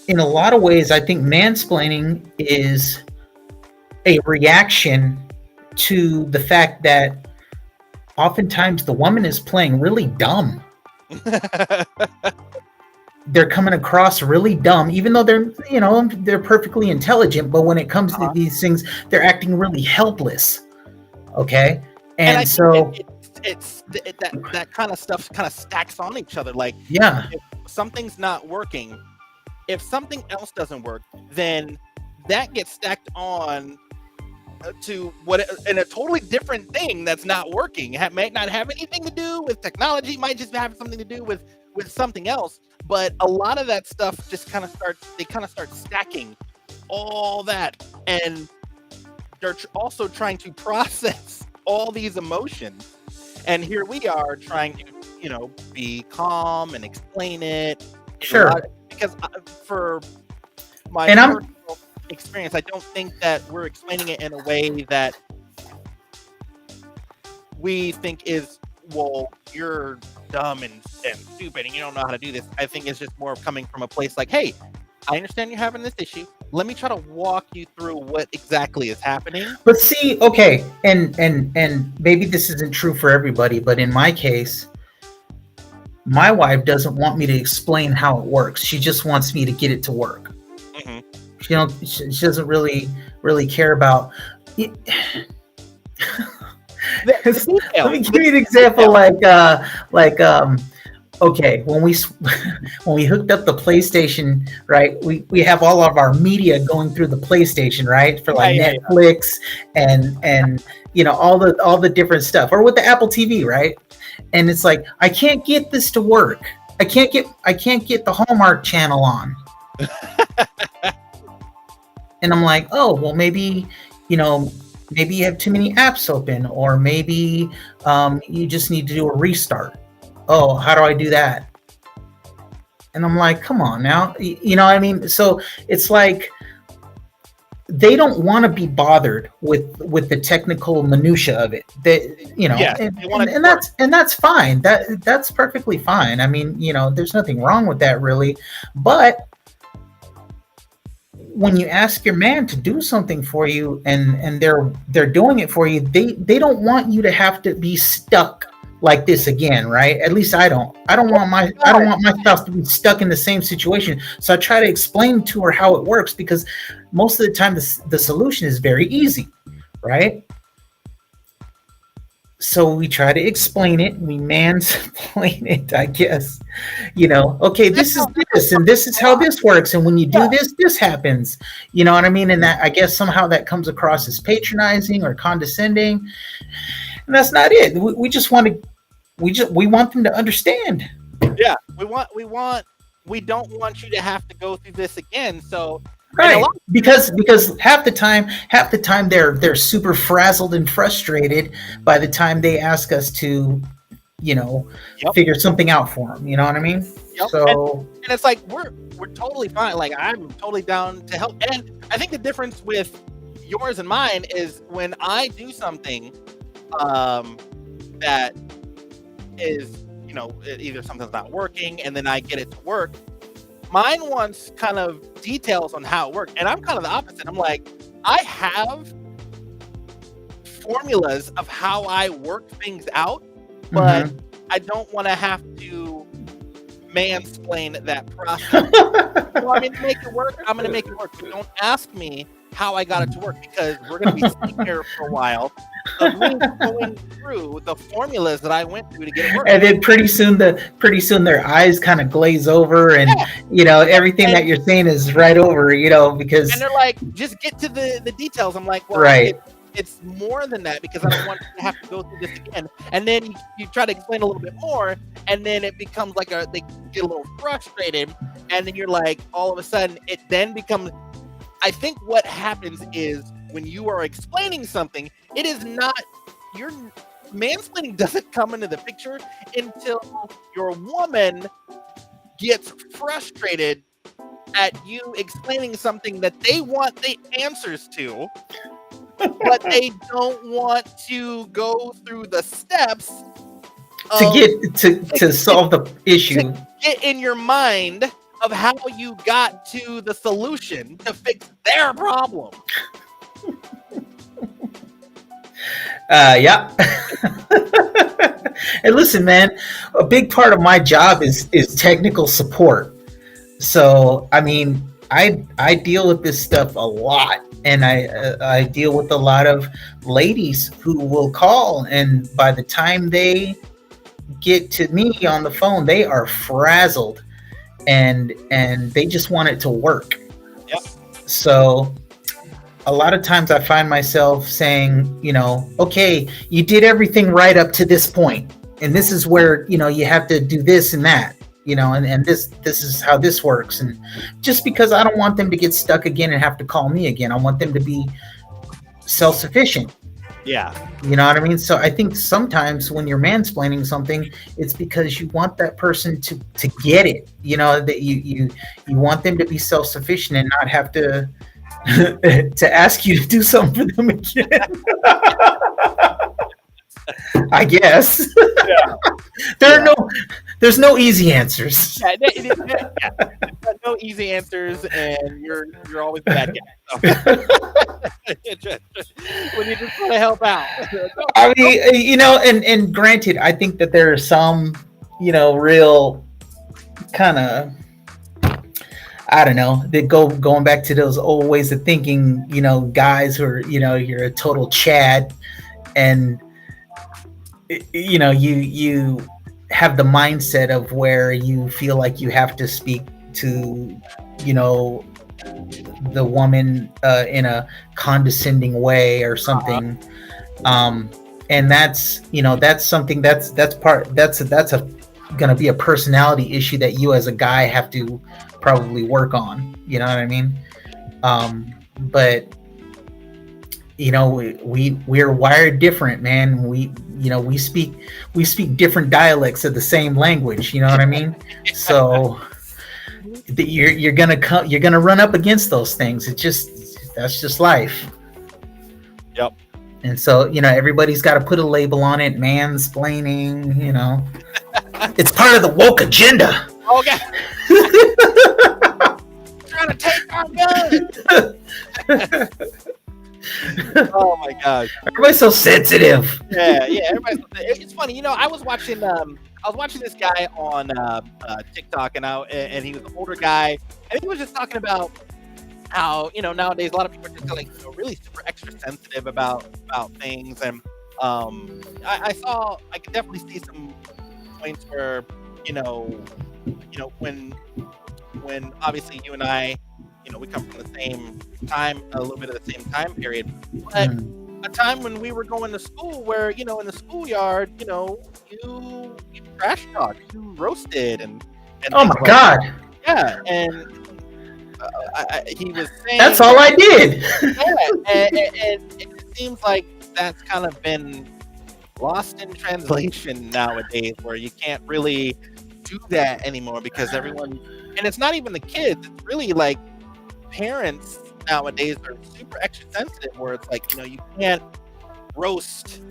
in a lot of ways I think mansplaining is a reaction to the fact that oftentimes the woman is playing really dumb. They're coming across really dumb, even though they're perfectly intelligent. But when it comes to Uh-huh. these things, they're acting really helpless. Okay, And and I think so that kind of stuff kind of stacks on each other. Like yeah, if something's not working, if something else doesn't work, then that gets stacked on to what in a totally different thing that's not working. It might not have anything to do with technology. It might just have something to do with something else. But a lot of that stuff just kind of start stacking all that, and they're also trying to process all these emotions. And here we are trying to, be calm and explain it. sure. Because for my And I'm personal experience, I don't think that we're explaining it in a way that we think is, well, you're dumb and stupid and you don't know how to do this. I think it's just more coming from a place like, hey, I understand you're having this issue. Let me try to walk you through what exactly is happening. But see, okay, and maybe this isn't true for everybody, but in my case, my wife doesn't want me to explain how it works. She just wants me to get it to work. Mm-hmm. She doesn't really care about it. Let me give you an example, okay, when we hooked up the PlayStation, right? We have all of our media going through the PlayStation, right? For like Netflix and all the different stuff, or with the Apple TV, right? And it's like, I can't get this to work. I can't get the Hallmark channel on. And I'm like, oh, well, maybe you have too many apps open, or maybe you just need to do a restart. Oh, how do I do that? And I'm like, come on now. You know what I mean? So it's like they don't want to be bothered with the technical minutia of it. And that's fine. That's perfectly fine. I mean, there's nothing wrong with that really. But when you ask your man to do something for you and they're doing it for you, they don't want you to have to be stuck like this again, right? At least I don't want my spouse to be stuck in the same situation. So I try to explain to her how it works, because most of the time the solution is very easy, right? So we try to explain it. We mansplain it, I guess. Okay, this is this, and this is how this works. And when you do this happens. You know what I mean? And that, I guess, somehow that comes across as patronizing or condescending. And that's not it. We just want to. We want them to understand. Yeah, we don't want you to have to go through this again. So right, because half the time they're super frazzled and frustrated by the time they ask us to, figure something out for them. You know what I mean? Yep. So and it's like we're totally fine. Like, I'm totally down to help. And I think the difference with yours and mine is when I do something that is, either something's not working and then I get it to work. Mine wants kind of details on how it works. And I'm kind of the opposite. I'm like, I have formulas of how I work things out, but I don't want to have to mansplain that process. Want me to make it work? I'm going to make it work. But don't ask me how I got it to work, because we're going to be sitting here for a while of me going through the formulas that I went through to get it working. And then pretty soon their eyes kind of glaze over, and everything that you're saying is right over, because and they're like, just get to the details. I'm like, well, right. It's more than that, because I don't want you to have to go through this again. And then you try to explain a little bit more, and then it becomes like they get a little frustrated, and then you're like, all of a sudden it then becomes. I think what happens is when you are explaining something, it is not your mansplaining doesn't come into the picture until your woman gets frustrated at you explaining something that they want the answers to. but they don't want to go through the steps to of get to solve the issue. get in your mind of how you got to the solution to fix their problem. Yeah. And listen, man, a big part of my job is technical support. So I mean, I deal with this stuff a lot, and I deal with a lot of ladies who will call, and by the time they get to me on the phone, they are frazzled, and they just want it to work. Yep. So a lot of times I find myself saying, okay, you did everything right up to this point, and this is where, you have to do this and that, and this is how this works. And just because I don't want them to get stuck again and have to call me again, I want them to be self-sufficient. Yeah. You know what I mean? So I think sometimes when you're mansplaining something, it's because you want that person to get it, that you want them to be self-sufficient and not have to to ask you to do something for them again. I guess. Yeah. There's no easy answers. Yeah, no easy answers, and you're always the bad guy. So. When you just want to help out. I mean, and granted, I think that there are some, real kind of, I don't know, they going back to those old ways of thinking, guys who are, you're a total Chad, and you have the mindset of where you feel like you have to speak to, the woman in a condescending way or something. And that's something that's gonna be a personality issue that you as a guy have to probably work on. You know what I mean? But we're wired different, man. We speak different dialects of the same language. You know what I mean? So you're gonna run up against those things. That's just life. Yep. And so everybody's got to put a label on it. Mansplaining. It's part of the woke agenda. Okay. Trying to take our guns. Oh my gosh! Everybody's so sensitive. Yeah. It's funny, I was watching this guy on TikTok, and he was an older guy, and he was just talking about how nowadays a lot of people are just like really super extra sensitive about things, and I could definitely see some points where when obviously you and I. We come from the same time, a little bit of the same time period, but a time when we were going to school where, in the schoolyard, you trash talked, you roasted, and oh my God. Yeah. And he was saying that's all I did. Yeah. And it seems like that's kind of been lost in translation nowadays, where you can't really do that anymore because everyone, and it's not even the kids, it's really like parents nowadays are super extra sensitive, where it's like you can't roast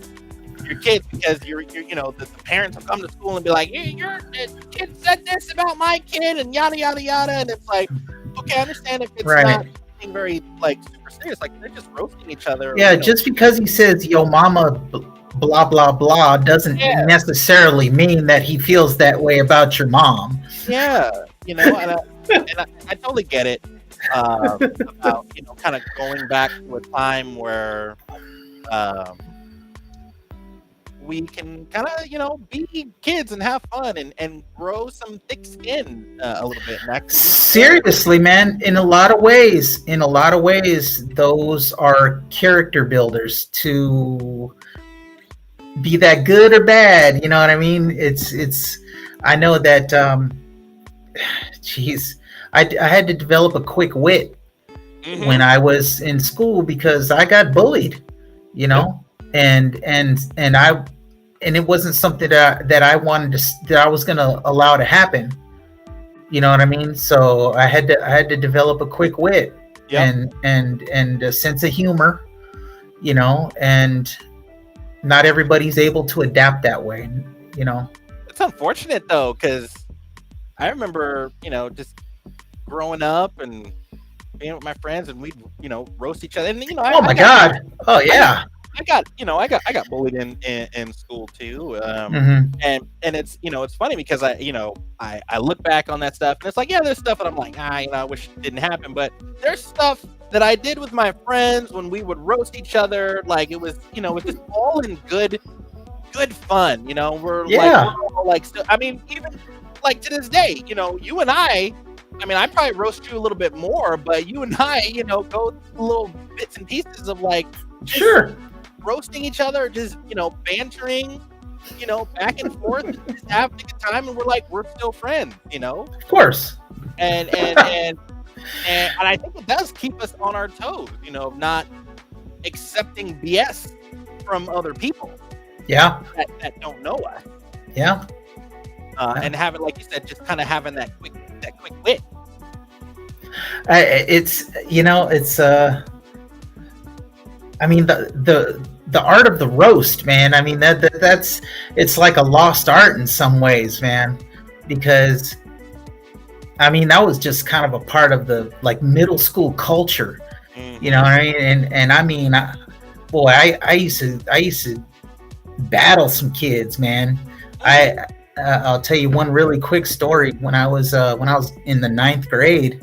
your kids because you're the parents will come to school and be like, your kid said this about my kid and yada yada yada, and it's like, okay, I understand if it's not being very like super serious, like they're just roasting each other. Yeah, just because he says yo mama blah blah blah doesn't necessarily mean that he feels that way about your mom. Yeah, and I totally get it. About kind of going back to a time where we can kind of be kids and have fun and grow some thick skin a little bit. And seriously, man, in a lot of ways, those are character builders to be that good or bad. You know what I mean? It's. I know that. I had to develop a quick wit when I was in school because I got bullied, and it wasn't something that I wanted that I was going to allow to happen. You know what I mean? So I had to develop a quick wit and a sense of humor, and not everybody's able to adapt that way, you know. It's unfortunate though, because I remember, just growing up and being with my friends, and we'd, roast each other. And Oh my God! Oh yeah. I got bullied in school too. Hmm. And it's it's funny because I look back on that stuff and it's like, yeah, there's stuff that I'm like, I wish it didn't happen, but there's stuff that I did with my friends when we would roast each other. Like it was, it's just all in good fun. We're Yeah. like, we're all like, still, I mean, even like to this day, you and I mean, I probably roast you a little bit more, but you and I, go through little bits and pieces of like, just Sure. roasting each other, just bantering, back and forth, and just having a good time, and we're still friends, Of course. and I think it does keep us on our toes, of not accepting BS from other people Yeah. that don't know us, Yeah. and having, like you said, just kind of having that quick wit. It's it's I mean the art of the roast, man. I mean that's it's like a lost art in some ways, man, because I mean that was just kind of a part of the like middle school culture, you know what I mean? And I mean, I used to battle some kids, man. I'll tell you one really quick story. When I was in the 9th grade,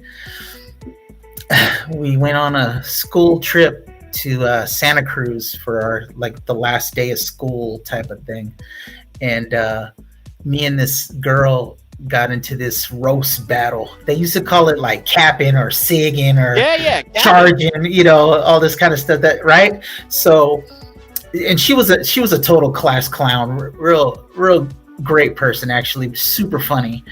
we went on a school trip to Santa Cruz for our like the last day of school type of thing, and me and this girl got into this roast battle. They used to call it like capping or sigging or charging, all this kind of stuff. That right? So, and she was a total class clown, real great person, actually, super funny,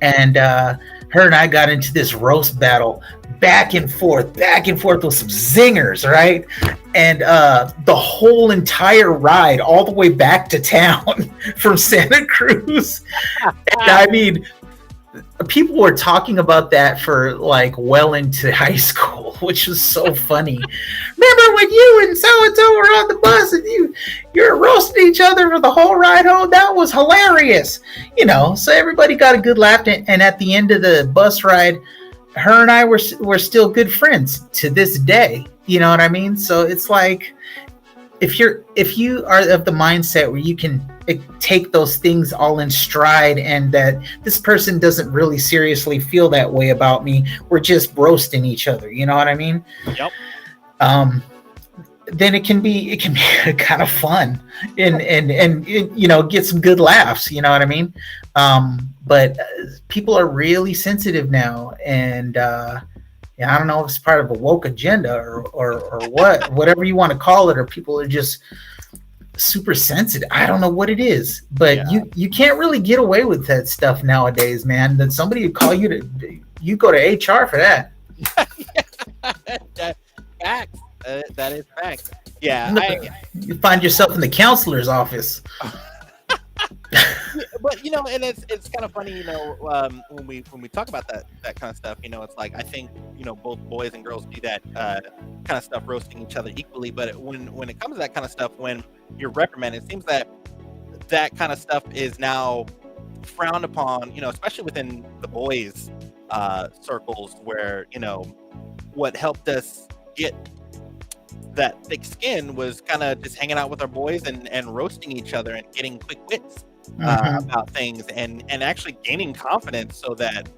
and her and I got into this roast battle, back and forth with some zingers, right? And the whole entire ride, all the way back to town from Santa Cruz. And I mean, people were talking about that for like well into high school, which was so funny. Remember when you and so were on the bus and you're roasting each other for the whole ride home? That was hilarious. So everybody got a good laugh, and at the end of the bus ride, her and I were still good friends to this day. You know what I mean? So it's like, if you are of the mindset where you can take those things all in stride, and that this person doesn't really seriously feel that way about me, we're just roasting each other. You know what I mean? Yep. Then it can be kind of fun and get some good laughs. You know what I mean? But people are really sensitive now, and I don't know if it's part of a woke agenda or whatever you want to call it, or people are just super sensitive. I don't know what it is, but you can't really get away with that stuff nowadays, man. That somebody would call you you go to HR for that. Facts. That is facts. Yeah, you find yourself in the counselor's office. But and it's kind of funny, when we talk about that kind of stuff, it's like, I think both boys and girls do that kind of stuff, roasting each other equally. But when it comes to that kind of stuff, when you're reprimanded, it seems that kind of stuff is now frowned upon, especially within the boys circles, where what helped us get that thick skin was kind of just hanging out with our boys and roasting each other and getting quick wits about things, and actually gaining confidence, so that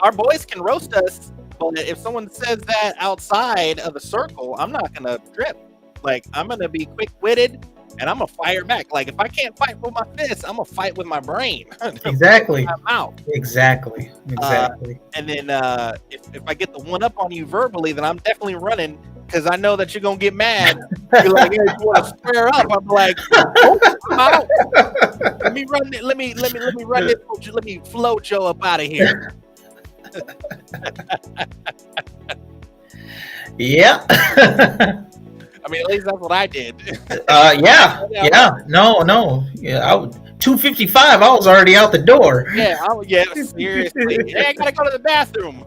our boys can roast us, but if someone says that outside of the circle, I'm not gonna trip. Like, I'm gonna be quick-witted, and I'm gonna fire back. Like, if I can't fight with my fists, I'm gonna fight with my brain. Exactly. My mouth. Exactly. And then if I get the one up on you verbally, then I'm definitely running, because I know that you're gonna get mad. You're like, hey, you want to square up? I'm like, I'm out. Let me run this. Let me flow Joe up out of here. Yeah. I mean, at least that's what I did. Yeah, Yeah, yeah. No. Yeah, 2:55. I was already out the door. yeah, seriously. Hey, I gotta go to the bathroom.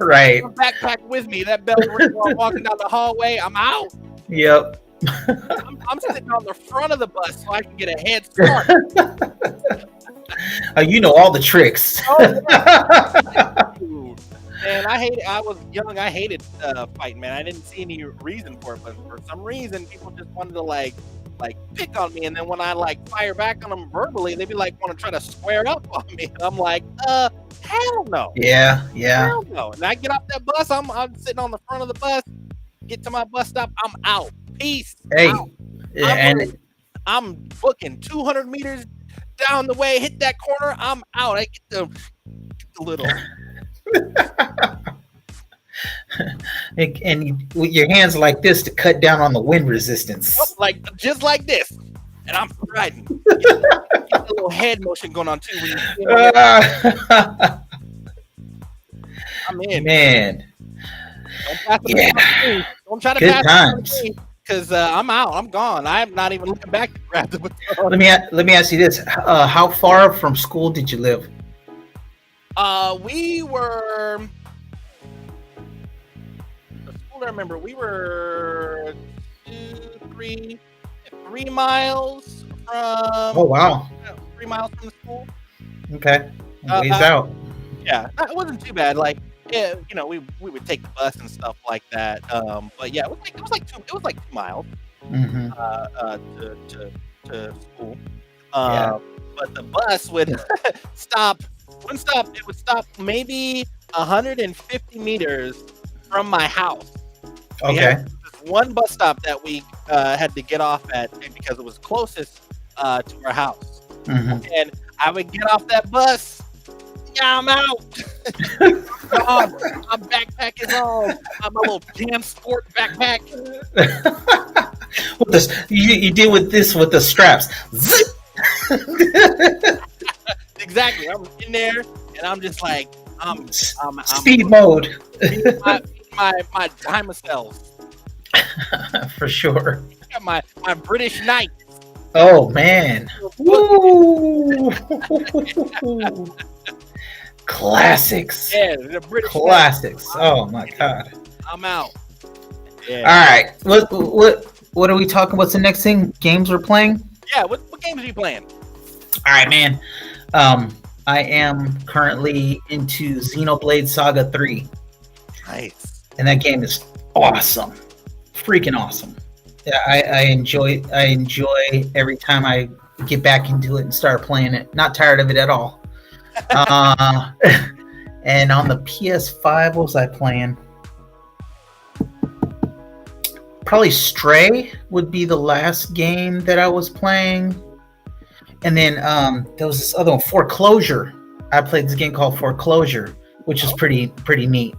Right. My backpack with me. That bell ring while I'm walking down the hallway. I'm out. Yep. I'm sitting on the front of the bus so I can get a head start. You know all the tricks. Oh yeah. And I was young. I hated fighting, man. I didn't see any reason for it, but for some reason, people just wanted to like pick on me. And then when I like fire back on them verbally, they'd be like, want to try to square up on me. And I'm like, hell no. Yeah. Hell no. And I get off that bus. I'm sitting on the front of the bus. Get to my bus stop. I'm out. Peace. Hey, Out. I'm booking 200 meters down the way. Hit that corner. I'm out. I get the little. and with your hands like this to cut down on the wind resistance. Like just like this, and I'm riding. Get a little head motion going on too. When you I'm in. Man. Don't pass it Yeah. on me. Don't try to Good pass times. it on me because I'm out. I'm gone. I'm not even looking back to grab the baton. Let me ask you this: how far from school did you live? We were. The school I remember, we were 3 miles from. Oh wow. 3 miles from the school. Okay. Ways out. Yeah, it wasn't too bad. Like, yeah, you know, we would take the bus and stuff like that. But yeah, it was like 2 miles Mm-hmm. to school. Yeah. But the bus would wouldn't stop. It would stop maybe 150 meters from my house. We Okay. had this one bus stop that we had to get off at because it was closest to our house. Mm-hmm. And I would get off that bus. Yeah, I'm out. God, my backpack is on. My little Jam Sport backpack. With this, you did with this with the straps. Zip! Exactly. I'm in there, and I'm just like, I'm Speed mode. my diamond cells. For sure. My British Knight. Oh man. Woo! Classics. Yeah, the British Classics. Oh my god. Knight. I'm out. Yeah. All right. What are we talking? What's the next thing? Games we're playing? Yeah. What games are you playing? All right, man. I am currently into Xenoblade Saga 3, Nice. and that game is awesome, freaking awesome. Yeah, I enjoy every time I get back into it and start playing it. Not tired of it at all. And on the PS5, what was I playing? Probably Stray would be the last game that I was playing. And then there was this other one, Foreclosure. I played this game called Foreclosure, which is pretty neat.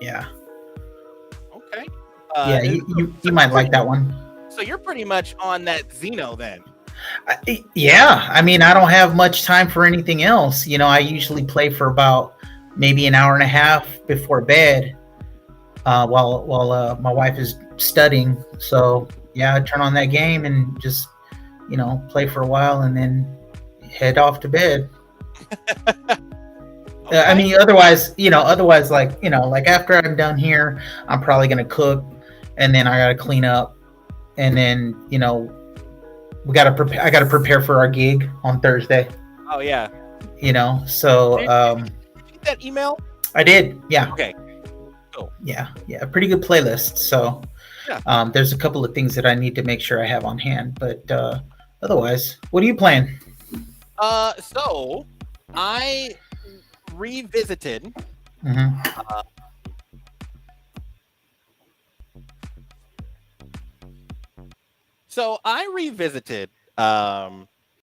Yeah. Okay. Yeah, you might like that one. So you're pretty much on that Xeno then. Yeah, I mean, I don't have much time for anything else. You know, I usually play for about maybe an hour and a half before bed, while my wife is studying. So yeah, I turn on that game and just, you know, play for a while and then head off to bed. Okay. I mean, otherwise, like after I'm done here, I'm probably gonna cook, and then I gotta clean up, and then, you know, I gotta prepare for our gig on Thursday. Oh yeah. You know, so Did you get that email? I did. Yeah. Okay. Cool. Yeah. Pretty good playlist. So Yeah. there's a couple of things that I need to make sure I have on hand, but otherwise, what are you playing? So I revisited. Mm-hmm. So I revisited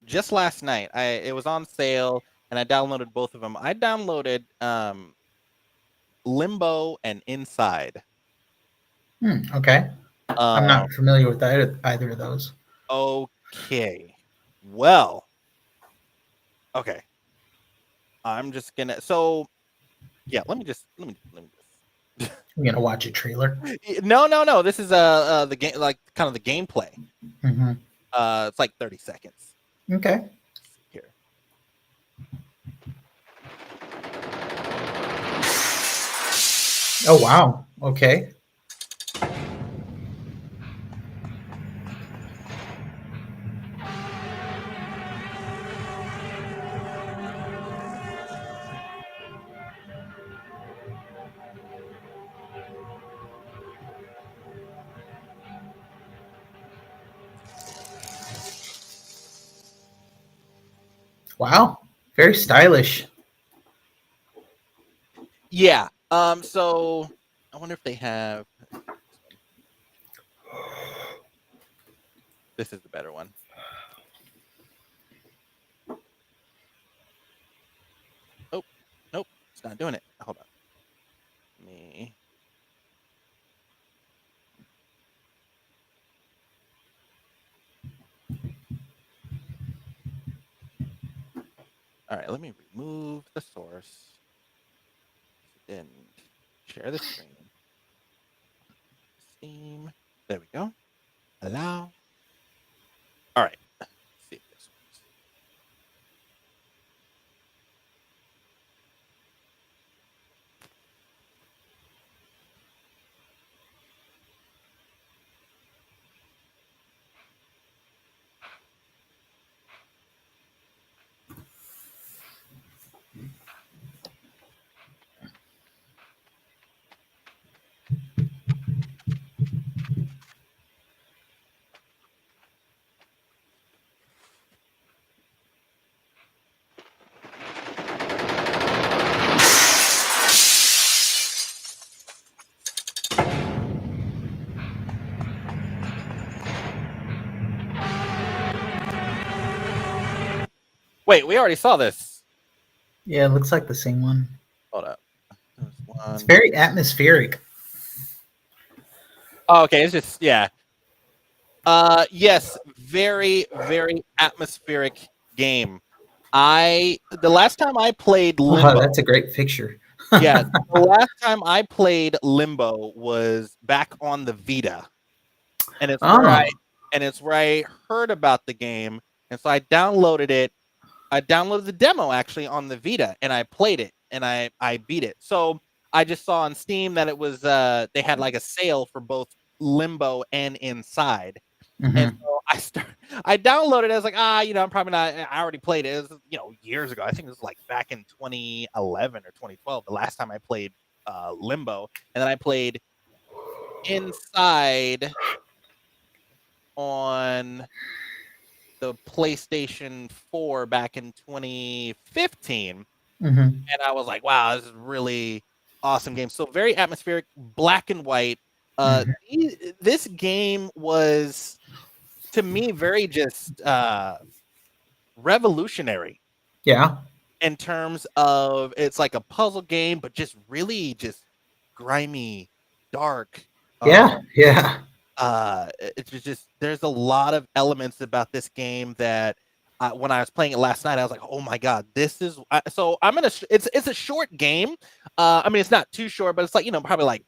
just last night. It was on sale, and I downloaded both of them. I downloaded Limbo and Inside. Okay. I'm not familiar with either of those. Okay. Well. Okay. I'm just gonna. So, yeah. Let me just. I'm gonna watch a trailer. No. This is the game, like kind of the gameplay. Hmm. It's like 30 seconds. Okay. Here. Oh wow. Okay. Wow. Very stylish. Yeah. So I wonder if they have this one. This is the better one. Oh, nope, it's not doing it. Hold on. Me. All right, let me remove the source. Then share the screen. Steam. There we go. Allow. All right. Let's see if this works. Wait, we already saw this. Yeah, it looks like the same one. Hold up. There's It's one. very atmospheric. Oh, okay, it's just yeah. Yes, very, very atmospheric game. The last time I played Oh, Limbo, that's a great picture. yeah, the last time I played Limbo was back on the Vita, and Oh. it's where I heard about the game, and so I downloaded it. I downloaded the demo actually on the Vita, and I played it, and I beat it. So I just saw on Steam that it was they had like a sale for both Limbo and Inside. And Hmm. so I downloaded it. I was like, I'm probably not. I already played it. It was, years ago. I think it was like back in 2011 or 2012, the last time I played Limbo. And then I played Inside on the PlayStation 4 back in 2015. Hmm. And I was like, wow, this is really awesome game. So very atmospheric, black and white. Hmm. This game was to me very just revolutionary Yeah. in terms of it's like a puzzle game, but just really just grimy, dark. Yeah. Yeah. It's just there's a lot of elements about this game that when I was playing it last night, I was like, oh my god, this is so I'm gonna. It's a short game. I mean, it's not too short, but it's like probably like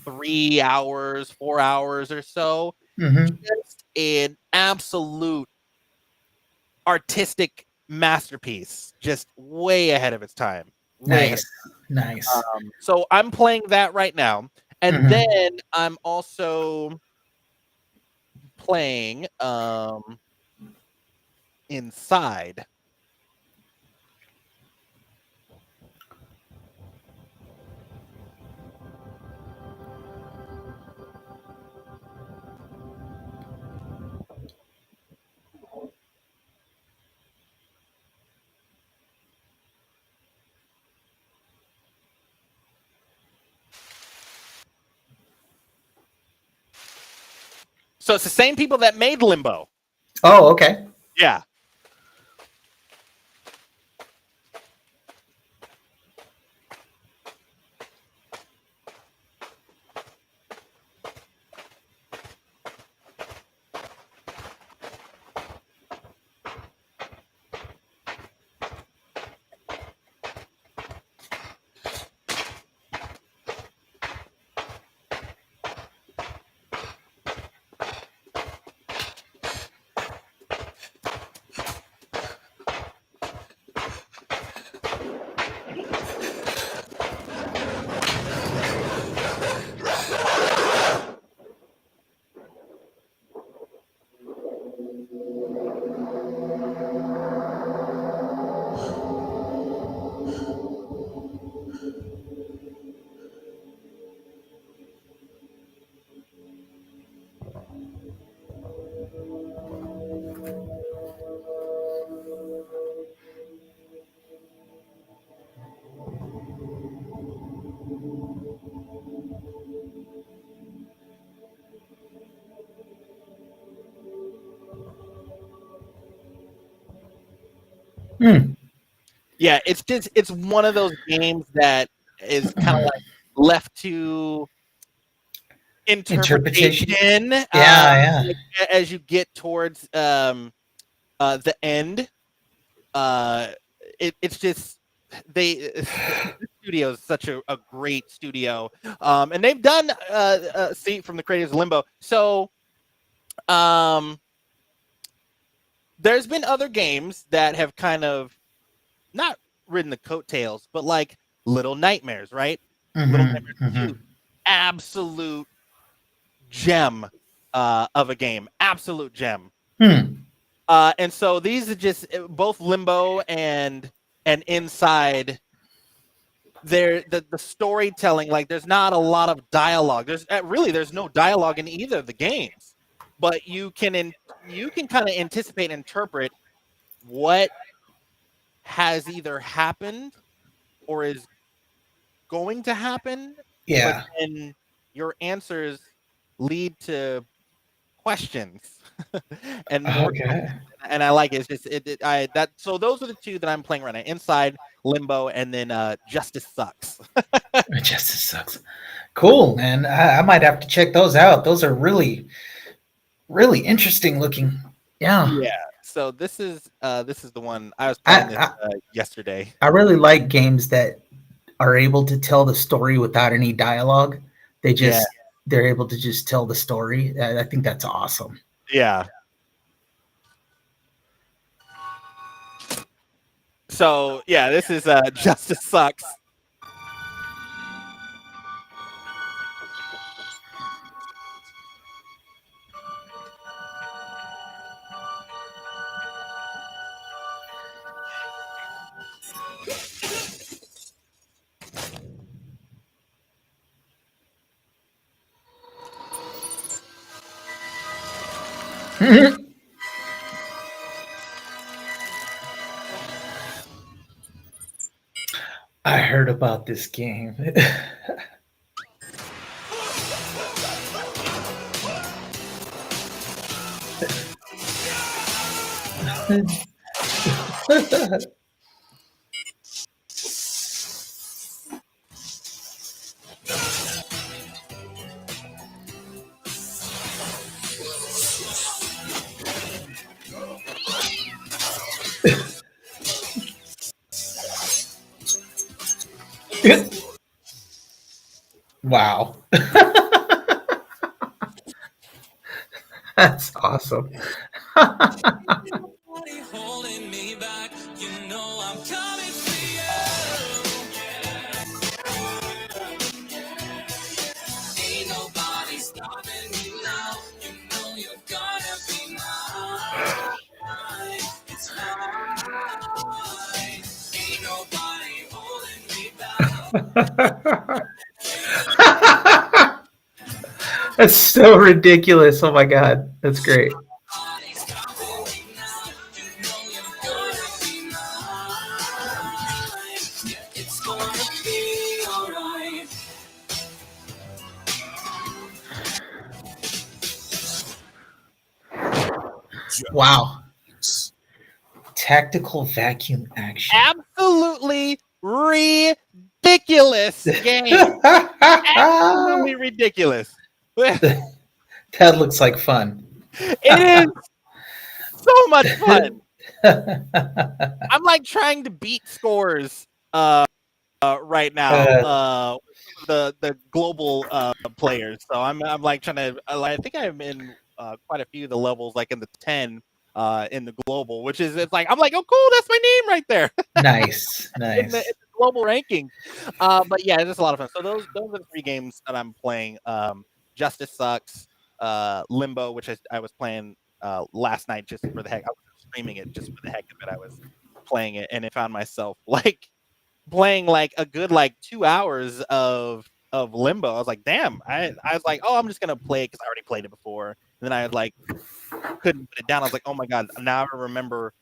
3 hours, 4 hours or so. Hmm. Just an absolute artistic masterpiece, just way ahead of its time. Way ahead. Nice. Nice. So I'm playing that right now, and Hmm. then I'm also playing Inside. So it's the same people that made Limbo. Oh, okay. Yeah. Yeah, it's one of those games that is kind of like left to Interpretation. interpretation, Yeah. like, as you get towards the end. Uh, it's just the studio is such a great studio, and they've done see from the creators of Limbo. So um, there's been other games that have kind of not ridden the coattails, but like Little Nightmares, right? Little Nightmares 2, absolute gem of a game, absolute gem. And so these are just both Limbo and Inside. The storytelling, like there's not a lot of dialogue. There's no dialogue in either of the games, but you can kind of anticipate and interpret what has either happened or is going to happen, but Yeah. then your answers lead to questions and more Okay. and I like it. It's just so those are the two that I'm playing right now. Inside, Limbo, and then Justice Sucks. Justice sucks. Cool, man. I might have to check those out. Those are really, really interesting looking. Yeah. Yeah. So this is the one I was I, playing this I yesterday. I really like games that are able to tell the story without any dialogue. Yeah. They're able to just tell the story. I think that's awesome. Yeah. So yeah, this is Justice Sucks. I heard about this game. Wow. That's awesome. Holding me back, you know I'm coming for you. Ain't nobody stopping me now. You know you're gonna be mine. It's mine. Ain't nobody holding me back. That's so ridiculous. Oh my god. That's great. Nobody's stopping me now. You know you're gonna be mine. Yeah, it's gonna be alright. Wow. Tactical vacuum action. Absolutely ridiculous game. Absolutely ridiculous. That looks like fun. It is so much fun. I'm like trying to beat scores right now. The global players. So I'm like trying to. I think I'm in quite a few of the levels, like in the 10 in the global, which is it's like I'm like, oh cool, that's my name right there. Nice. in the global ranking. But yeah, it's just a lot of fun. So those are the three games that I'm playing. Justice Sucks, Limbo, which I was playing last night just for the heck. I was streaming it just for the heck of it. I was playing it, and I found myself like playing like a good like 2 hours of Limbo. I was like, damn. I was like, oh, I'm just gonna play it because I already played it before. And then I like couldn't put it down. I was like, oh my god, now I remember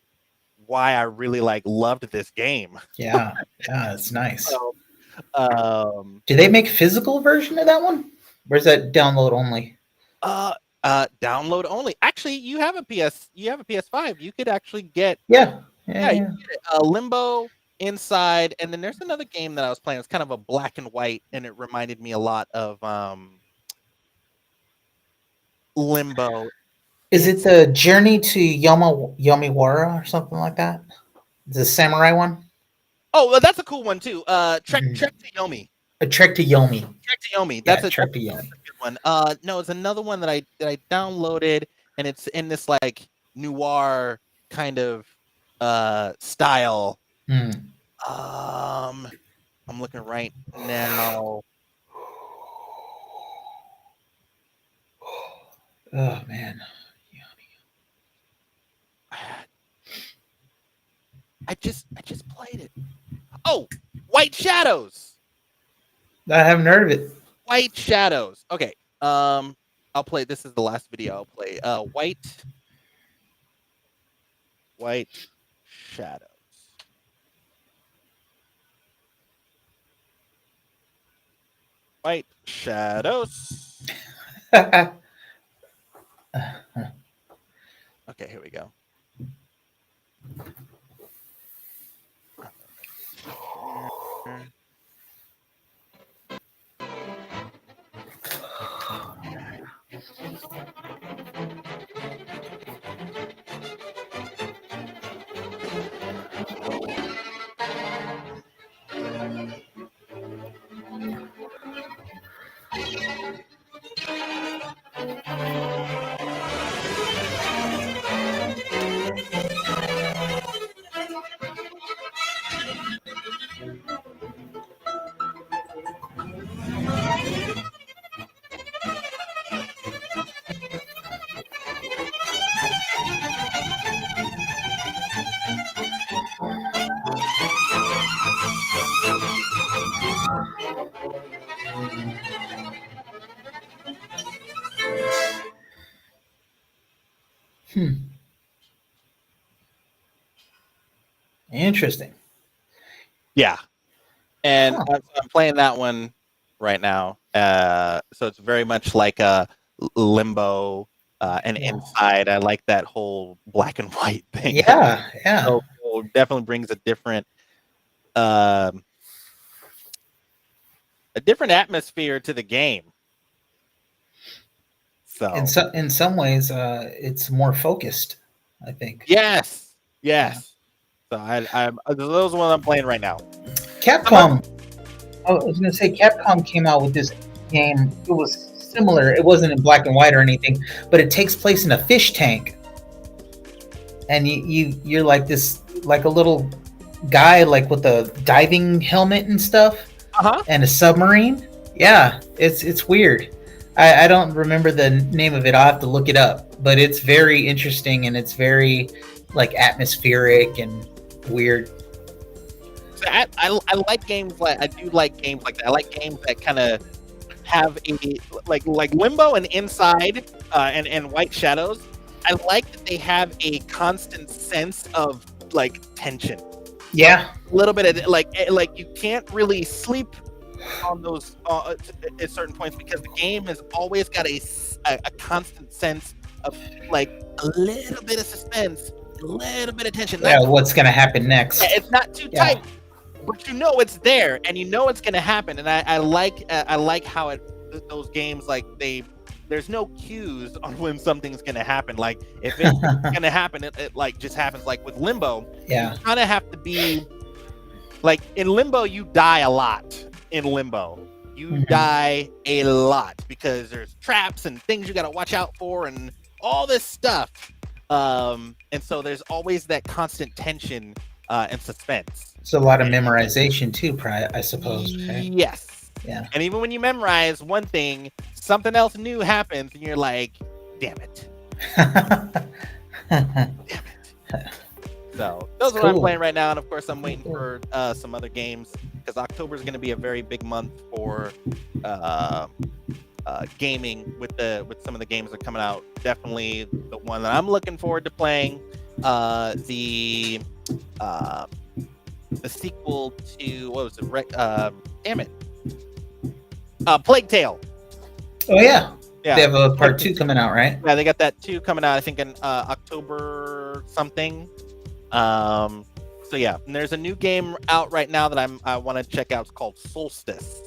why I really like loved this game. Yeah, it's nice. So, do they make physical version of that one? Or is that download only? Download only. Actually, you have a PS5. You could actually get Yeah, you Yeah. get it. Limbo, Inside, and then there's another game that I was playing. It's kind of a black and white, and it reminded me a lot of Limbo. Is it It's the Journey to Yomiwara or something like that? The samurai one? well, that's a cool one too. Mhm. Trek to Yomi. A Trek to Yomi. Trek to Yomi. Yeah, That's Trek to Yomi. a good one. No, it's another one that I downloaded, and it's in this like noir kind of style. Hmm. I'm looking right now. Oh man. I just played it. Oh, White Shadows. I haven't heard of it. White Shadows. Okay. I'll play. This is the last video I'll play. White Shadows. White Shadows. Okay, here we go. Interesting. Yeah, and Huh. I'm playing that one right now. So it's very much like a Limbo and Yeah. Inside. I like that whole black and white thing. Yeah. Yeah. So cool. Definitely brings um, a different atmosphere to the game. So In some ways, it's more focused, I think. yes, Yeah. yes. So I'm those are the ones I'm playing right now. Capcom. I was going to say Capcom came out with this game. It was similar. It wasn't in black and white or anything, but it takes place in a fish tank, and you're like this, like a little guy, like with a diving helmet and stuff, Uh-huh. and a submarine. Yeah, it's weird. I don't remember the name of it. I'll have to look it up, but it's very interesting and it's very like atmospheric and weird. So I like games like I do like games like that. I like games that kind of have a like Limbo and Inside and White Shadows. I like that they have a constant sense of like tension. Yeah, A little bit of like you can't really sleep on those at certain points because the game has always got a constant sense of like a little bit of suspense, a little bit of tension. yeah. What's gonna happen next? It's not too Yeah. tight, but you know it's there and you know it's going to happen. And I like how those games like there's no cues on when something's going to happen. Like if it's going to happen, it like just happens. Like with Limbo, Yeah. you kind of have to be like in Limbo, you die a lot. In Limbo, you Mhm. die a lot because there's traps and things you got to watch out for and all this stuff. And so there's always that constant tension and suspense. It's a lot of memorization too, I suppose. Right? Yes. Yeah. And even when you memorize one thing, something else new happens, and you're like, "Damn it! Damn it!" So those are what I'm cool. playing right now, and of course, I'm waiting for some other games because October is going to be a very big month for gaming with some of the games that are coming out. Definitely the one that I'm looking forward to playing. The sequel to what was it? Damn it! Plague Tale. Oh yeah. Yeah, They have a part 2 coming out, right? yeah, they got that 2 coming out. I think in October something. So yeah, and there's a new game out right now that I want to check out. It's called Solstice,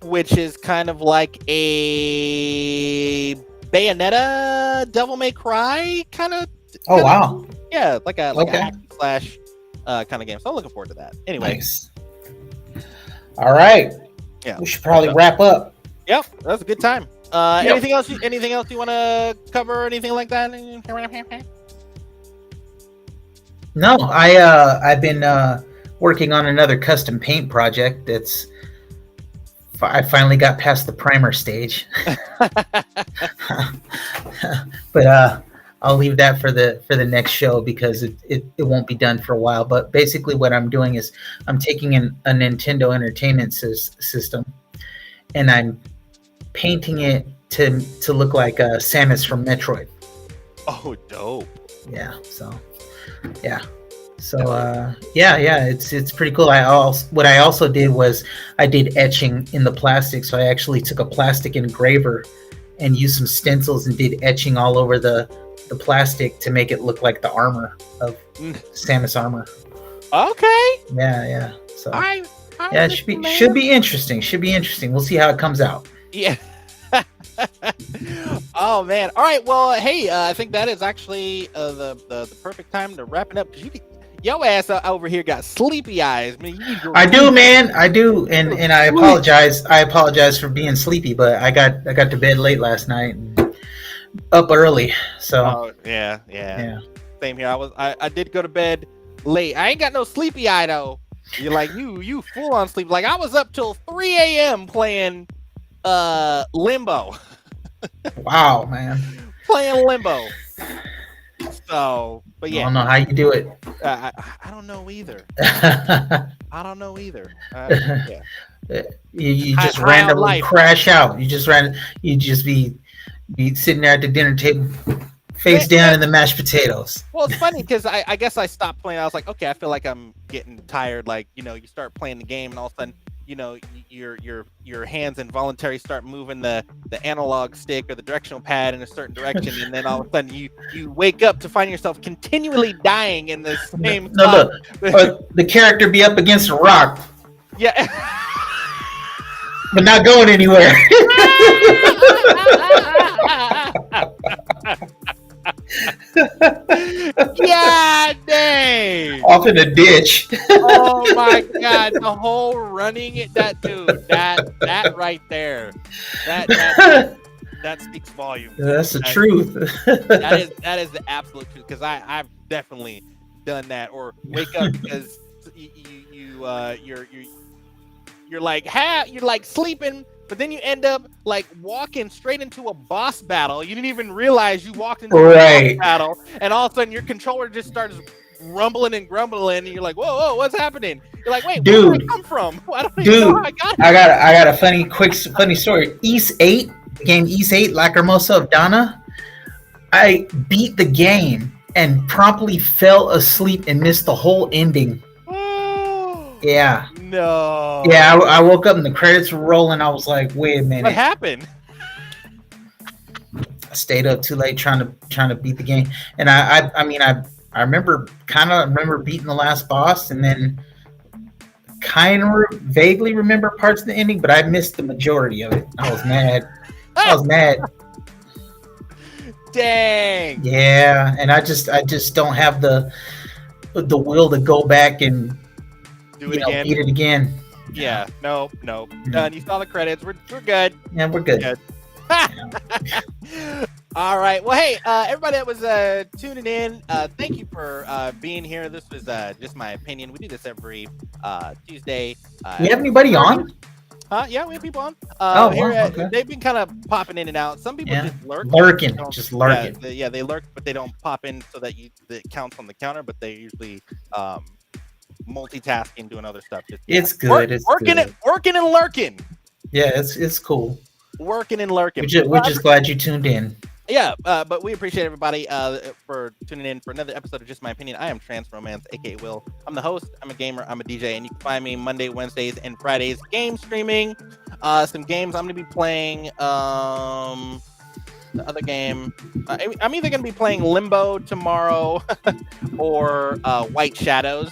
which is kind of like a Bayonetta, Devil May Cry kind of. Oh wow! Yeah, like a hack and slash kind of game. So I'm looking forward to that. Anyway, nice. All right. Yeah, we should probably wrap up. Yep, that's a good time. Yep. Anything else? Anything else you want to cover? Anything like that? No, I've been working on another custom paint project. I finally got past the primer stage, but I'll leave that for the next show because it won't be done for a while. But basically, what I'm doing is I'm taking a Nintendo Entertainment System, and I'm painting it to look like Samus from Metroid. Oh, dope! Yeah. So it's pretty cool. What I also did was I did etching in the plastic. So I actually took a plastic engraver and used some stencils and did etching all over the plastic to make it look like the armor of Samus armor. Okay. Yeah. So it should be interesting. We'll see how it comes out. Yeah. Oh man! All right. Well, hey, I think that is actually the perfect time to wrap it up because your ass over here got sleepy eyes. I do, man. I do, and I apologize. I apologize for being sleepy, but I got to bed late last night and up early. So yeah. Same here. I did go to bed late. I ain't got no sleepy eye though. You're like you full on sleep. Like I was up till 3 a.m. playing Limbo. Wow, man. Playing Limbo. So, but yeah. I don't know how you do it. I don't know either. I don't know either. Yeah. You just randomly crash out. You just be sitting there at the dinner table, face down in the mashed potatoes. Well, it's funny because I guess I stopped playing. I was like, okay, I feel like I'm getting tired. Like, you start playing the game and all of a sudden, your hands involuntarily start moving the analog stick or the directional pad in a certain direction, and then all of a sudden you wake up to find yourself continually dying in the same spot. Look, the character be up against a rock. Yeah. But not going anywhere. Yeah, dang. Off in a ditch. Oh my god, the whole running it, that right there. That speaks volumes. That's the truth. that is the absolute truth because I've definitely done that. Or wake up because you're like sleeping, but then you end up like walking straight into a boss battle. You didn't even realize you walked into a boss battle, and all of a sudden your controller just starts rumbling and grumbling, and you're like, whoa, what's happening? You're like, wait, where did I come from? I don't even know how I got here. I got a funny story. East 8, the game East 8, Lacrimosa of Dana. I beat the game and promptly fell asleep and missed the whole ending. Yeah. No. Yeah, I woke up and the credits were rolling. I was like, wait a minute. What happened? I stayed up too late trying to beat the game. And I remember beating the last boss and then vaguely remember parts of the ending, but I missed the majority of it. I was mad. Dang. Yeah, and I just don't have the will to go back and beat it again. Yeah, no. Done. You saw the credits. We're good. Yeah, we're good. All right. Well, hey, everybody that was tuning in, thank you for being here. This was just my opinion. We do this every Tuesday. We have anybody on? Yeah, we have people on. Okay. They've been kind of popping in and out. Some people just lurk. Lurking. Yeah, they lurk, but they don't pop in so that it counts on the counter, but they usually multitasking, doing other stuff. It's good. Working and lurking. Yeah, it's cool. Working and lurking. We're just glad you tuned in. Yeah, but we appreciate everybody for tuning in for another episode of Just My Opinion. I am Trans Romance, aka Will. I'm the host. I'm a gamer. I'm a DJ, and you can find me Monday, Wednesdays, and Fridays game streaming. Some games I'm going to be playing. the other game? I'm either gonna be playing Limbo tomorrow or White Shadows.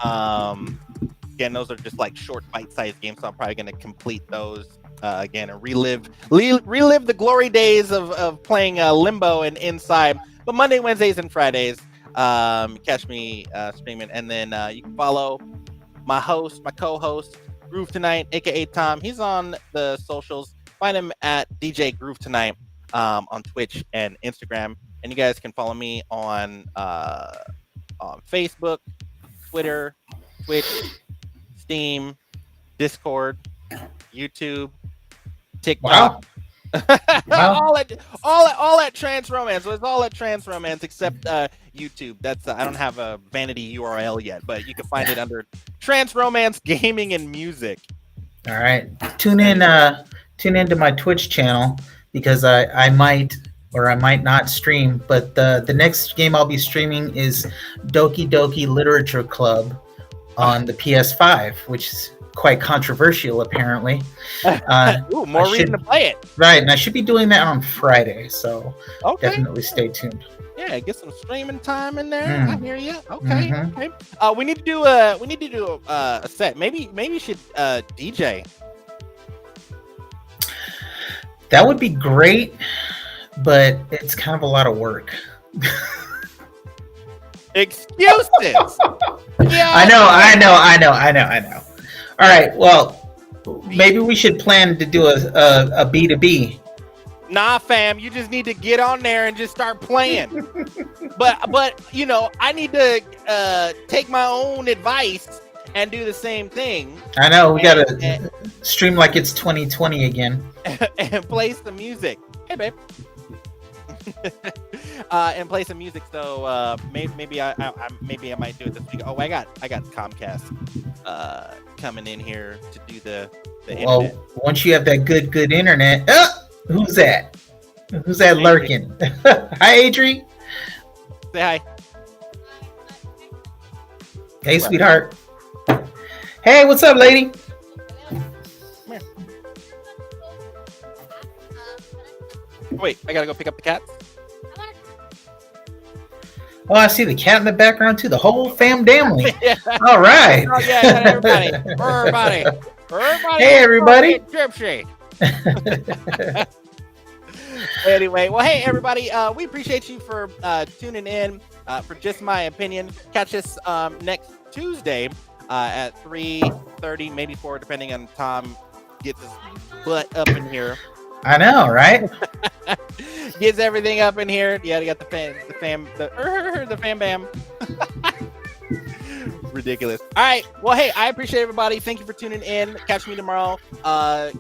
Again, those are just like short bite-sized games, so I'm probably gonna complete those again and relive the glory days of playing Limbo and Inside. But Monday, Wednesdays, and Fridays, catch me streaming, and then you can follow my co-host, Groove Tonight, aka Tom. He's on the socials. Find him at DJ Groove Tonight on Twitch and Instagram. And you guys can follow me on Facebook, Twitter, Twitch, Steam, Discord, YouTube, TikTok. Wow. Wow. all at Trans Romance. So it's all at Trans Romance except YouTube. That's I don't have a vanity URL yet, but you can find it under Trans Romance Gaming and Music. All right. Tune into my Twitch channel because I might or I might not stream, but the next game I'll be streaming is Doki Doki Literature Club on the PS5, which is quite controversial apparently. Ooh, more reason to play it. Right, and I should be doing that on Friday, so definitely stay tuned. Yeah, get some streaming time in there. I hear you. Okay, Mhm. okay. We need to do a set. Maybe you should DJ. That would be great, but it's kind of a lot of work. Excuses. Yeah. I know. All right, well, maybe we should plan to do a B2B. Nah, fam, you just need to get on there and just start playing. but you know, I need to take my own advice and do the same thing. I know, we gotta stream like it's 2020 again. And play some music. Hey, babe. And play some music. So maybe I might do it this week. Oh, I got Comcast coming in here to do the Well, internet. once you have that good internet, who's that? Who's that lurking? Hi, Adri. Say hi. Hey, sweetheart. Hey, what's up, lady? Wait, I gotta go pick up the cats. Oh, I see the cat in the background too. The whole family. Yeah. All right. Oh, yeah, everybody. Hey, everybody. Anyway, well, hey, everybody. We appreciate you for tuning in for Just My Opinion. Catch us next Tuesday at 3:30, maybe 4, depending on Tom gets his butt up in here. I know, right? Gets everything up in here. Yeah, you got the fam bam. Ridiculous. All right. Well, hey, I appreciate everybody. Thank you for tuning in. Catch me tomorrow.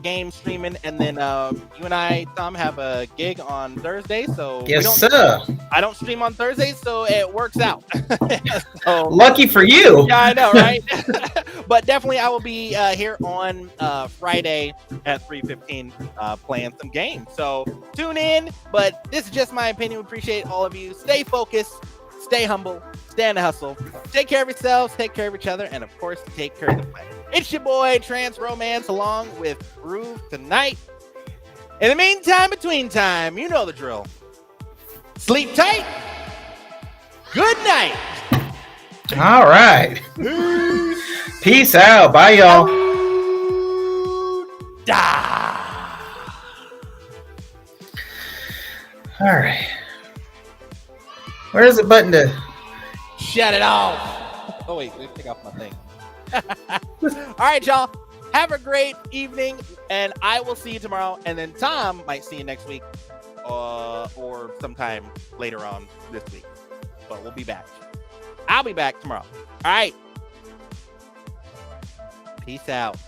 Game streaming, and then you and I, Tom, have a gig on Thursday. So Yes, sir. I don't stream on Thursdays, so it works out. So, Lucky for you. yeah, I know, right? But definitely, I will be here on Friday at 3:15 playing some games. So tune in. But this is Just My Opinion. We appreciate all of you. Stay focused. Stay humble. Stay in the hustle. Take care of yourselves. Take care of each other. And, of course, take care of the planet. It's your boy, Trans Romance, along with Groove Tonight. In the meantime, between time, you know the drill. Sleep tight. Good night. All right. Peace out. Bye, y'all. All right. Where's the button to shut it off? Oh, wait. Let me take off my thing. All right, y'all. Have a great evening, and I will see you tomorrow. And then Tom might see you next week or sometime later on this week. But we'll be back. I'll be back tomorrow. All right. Peace out.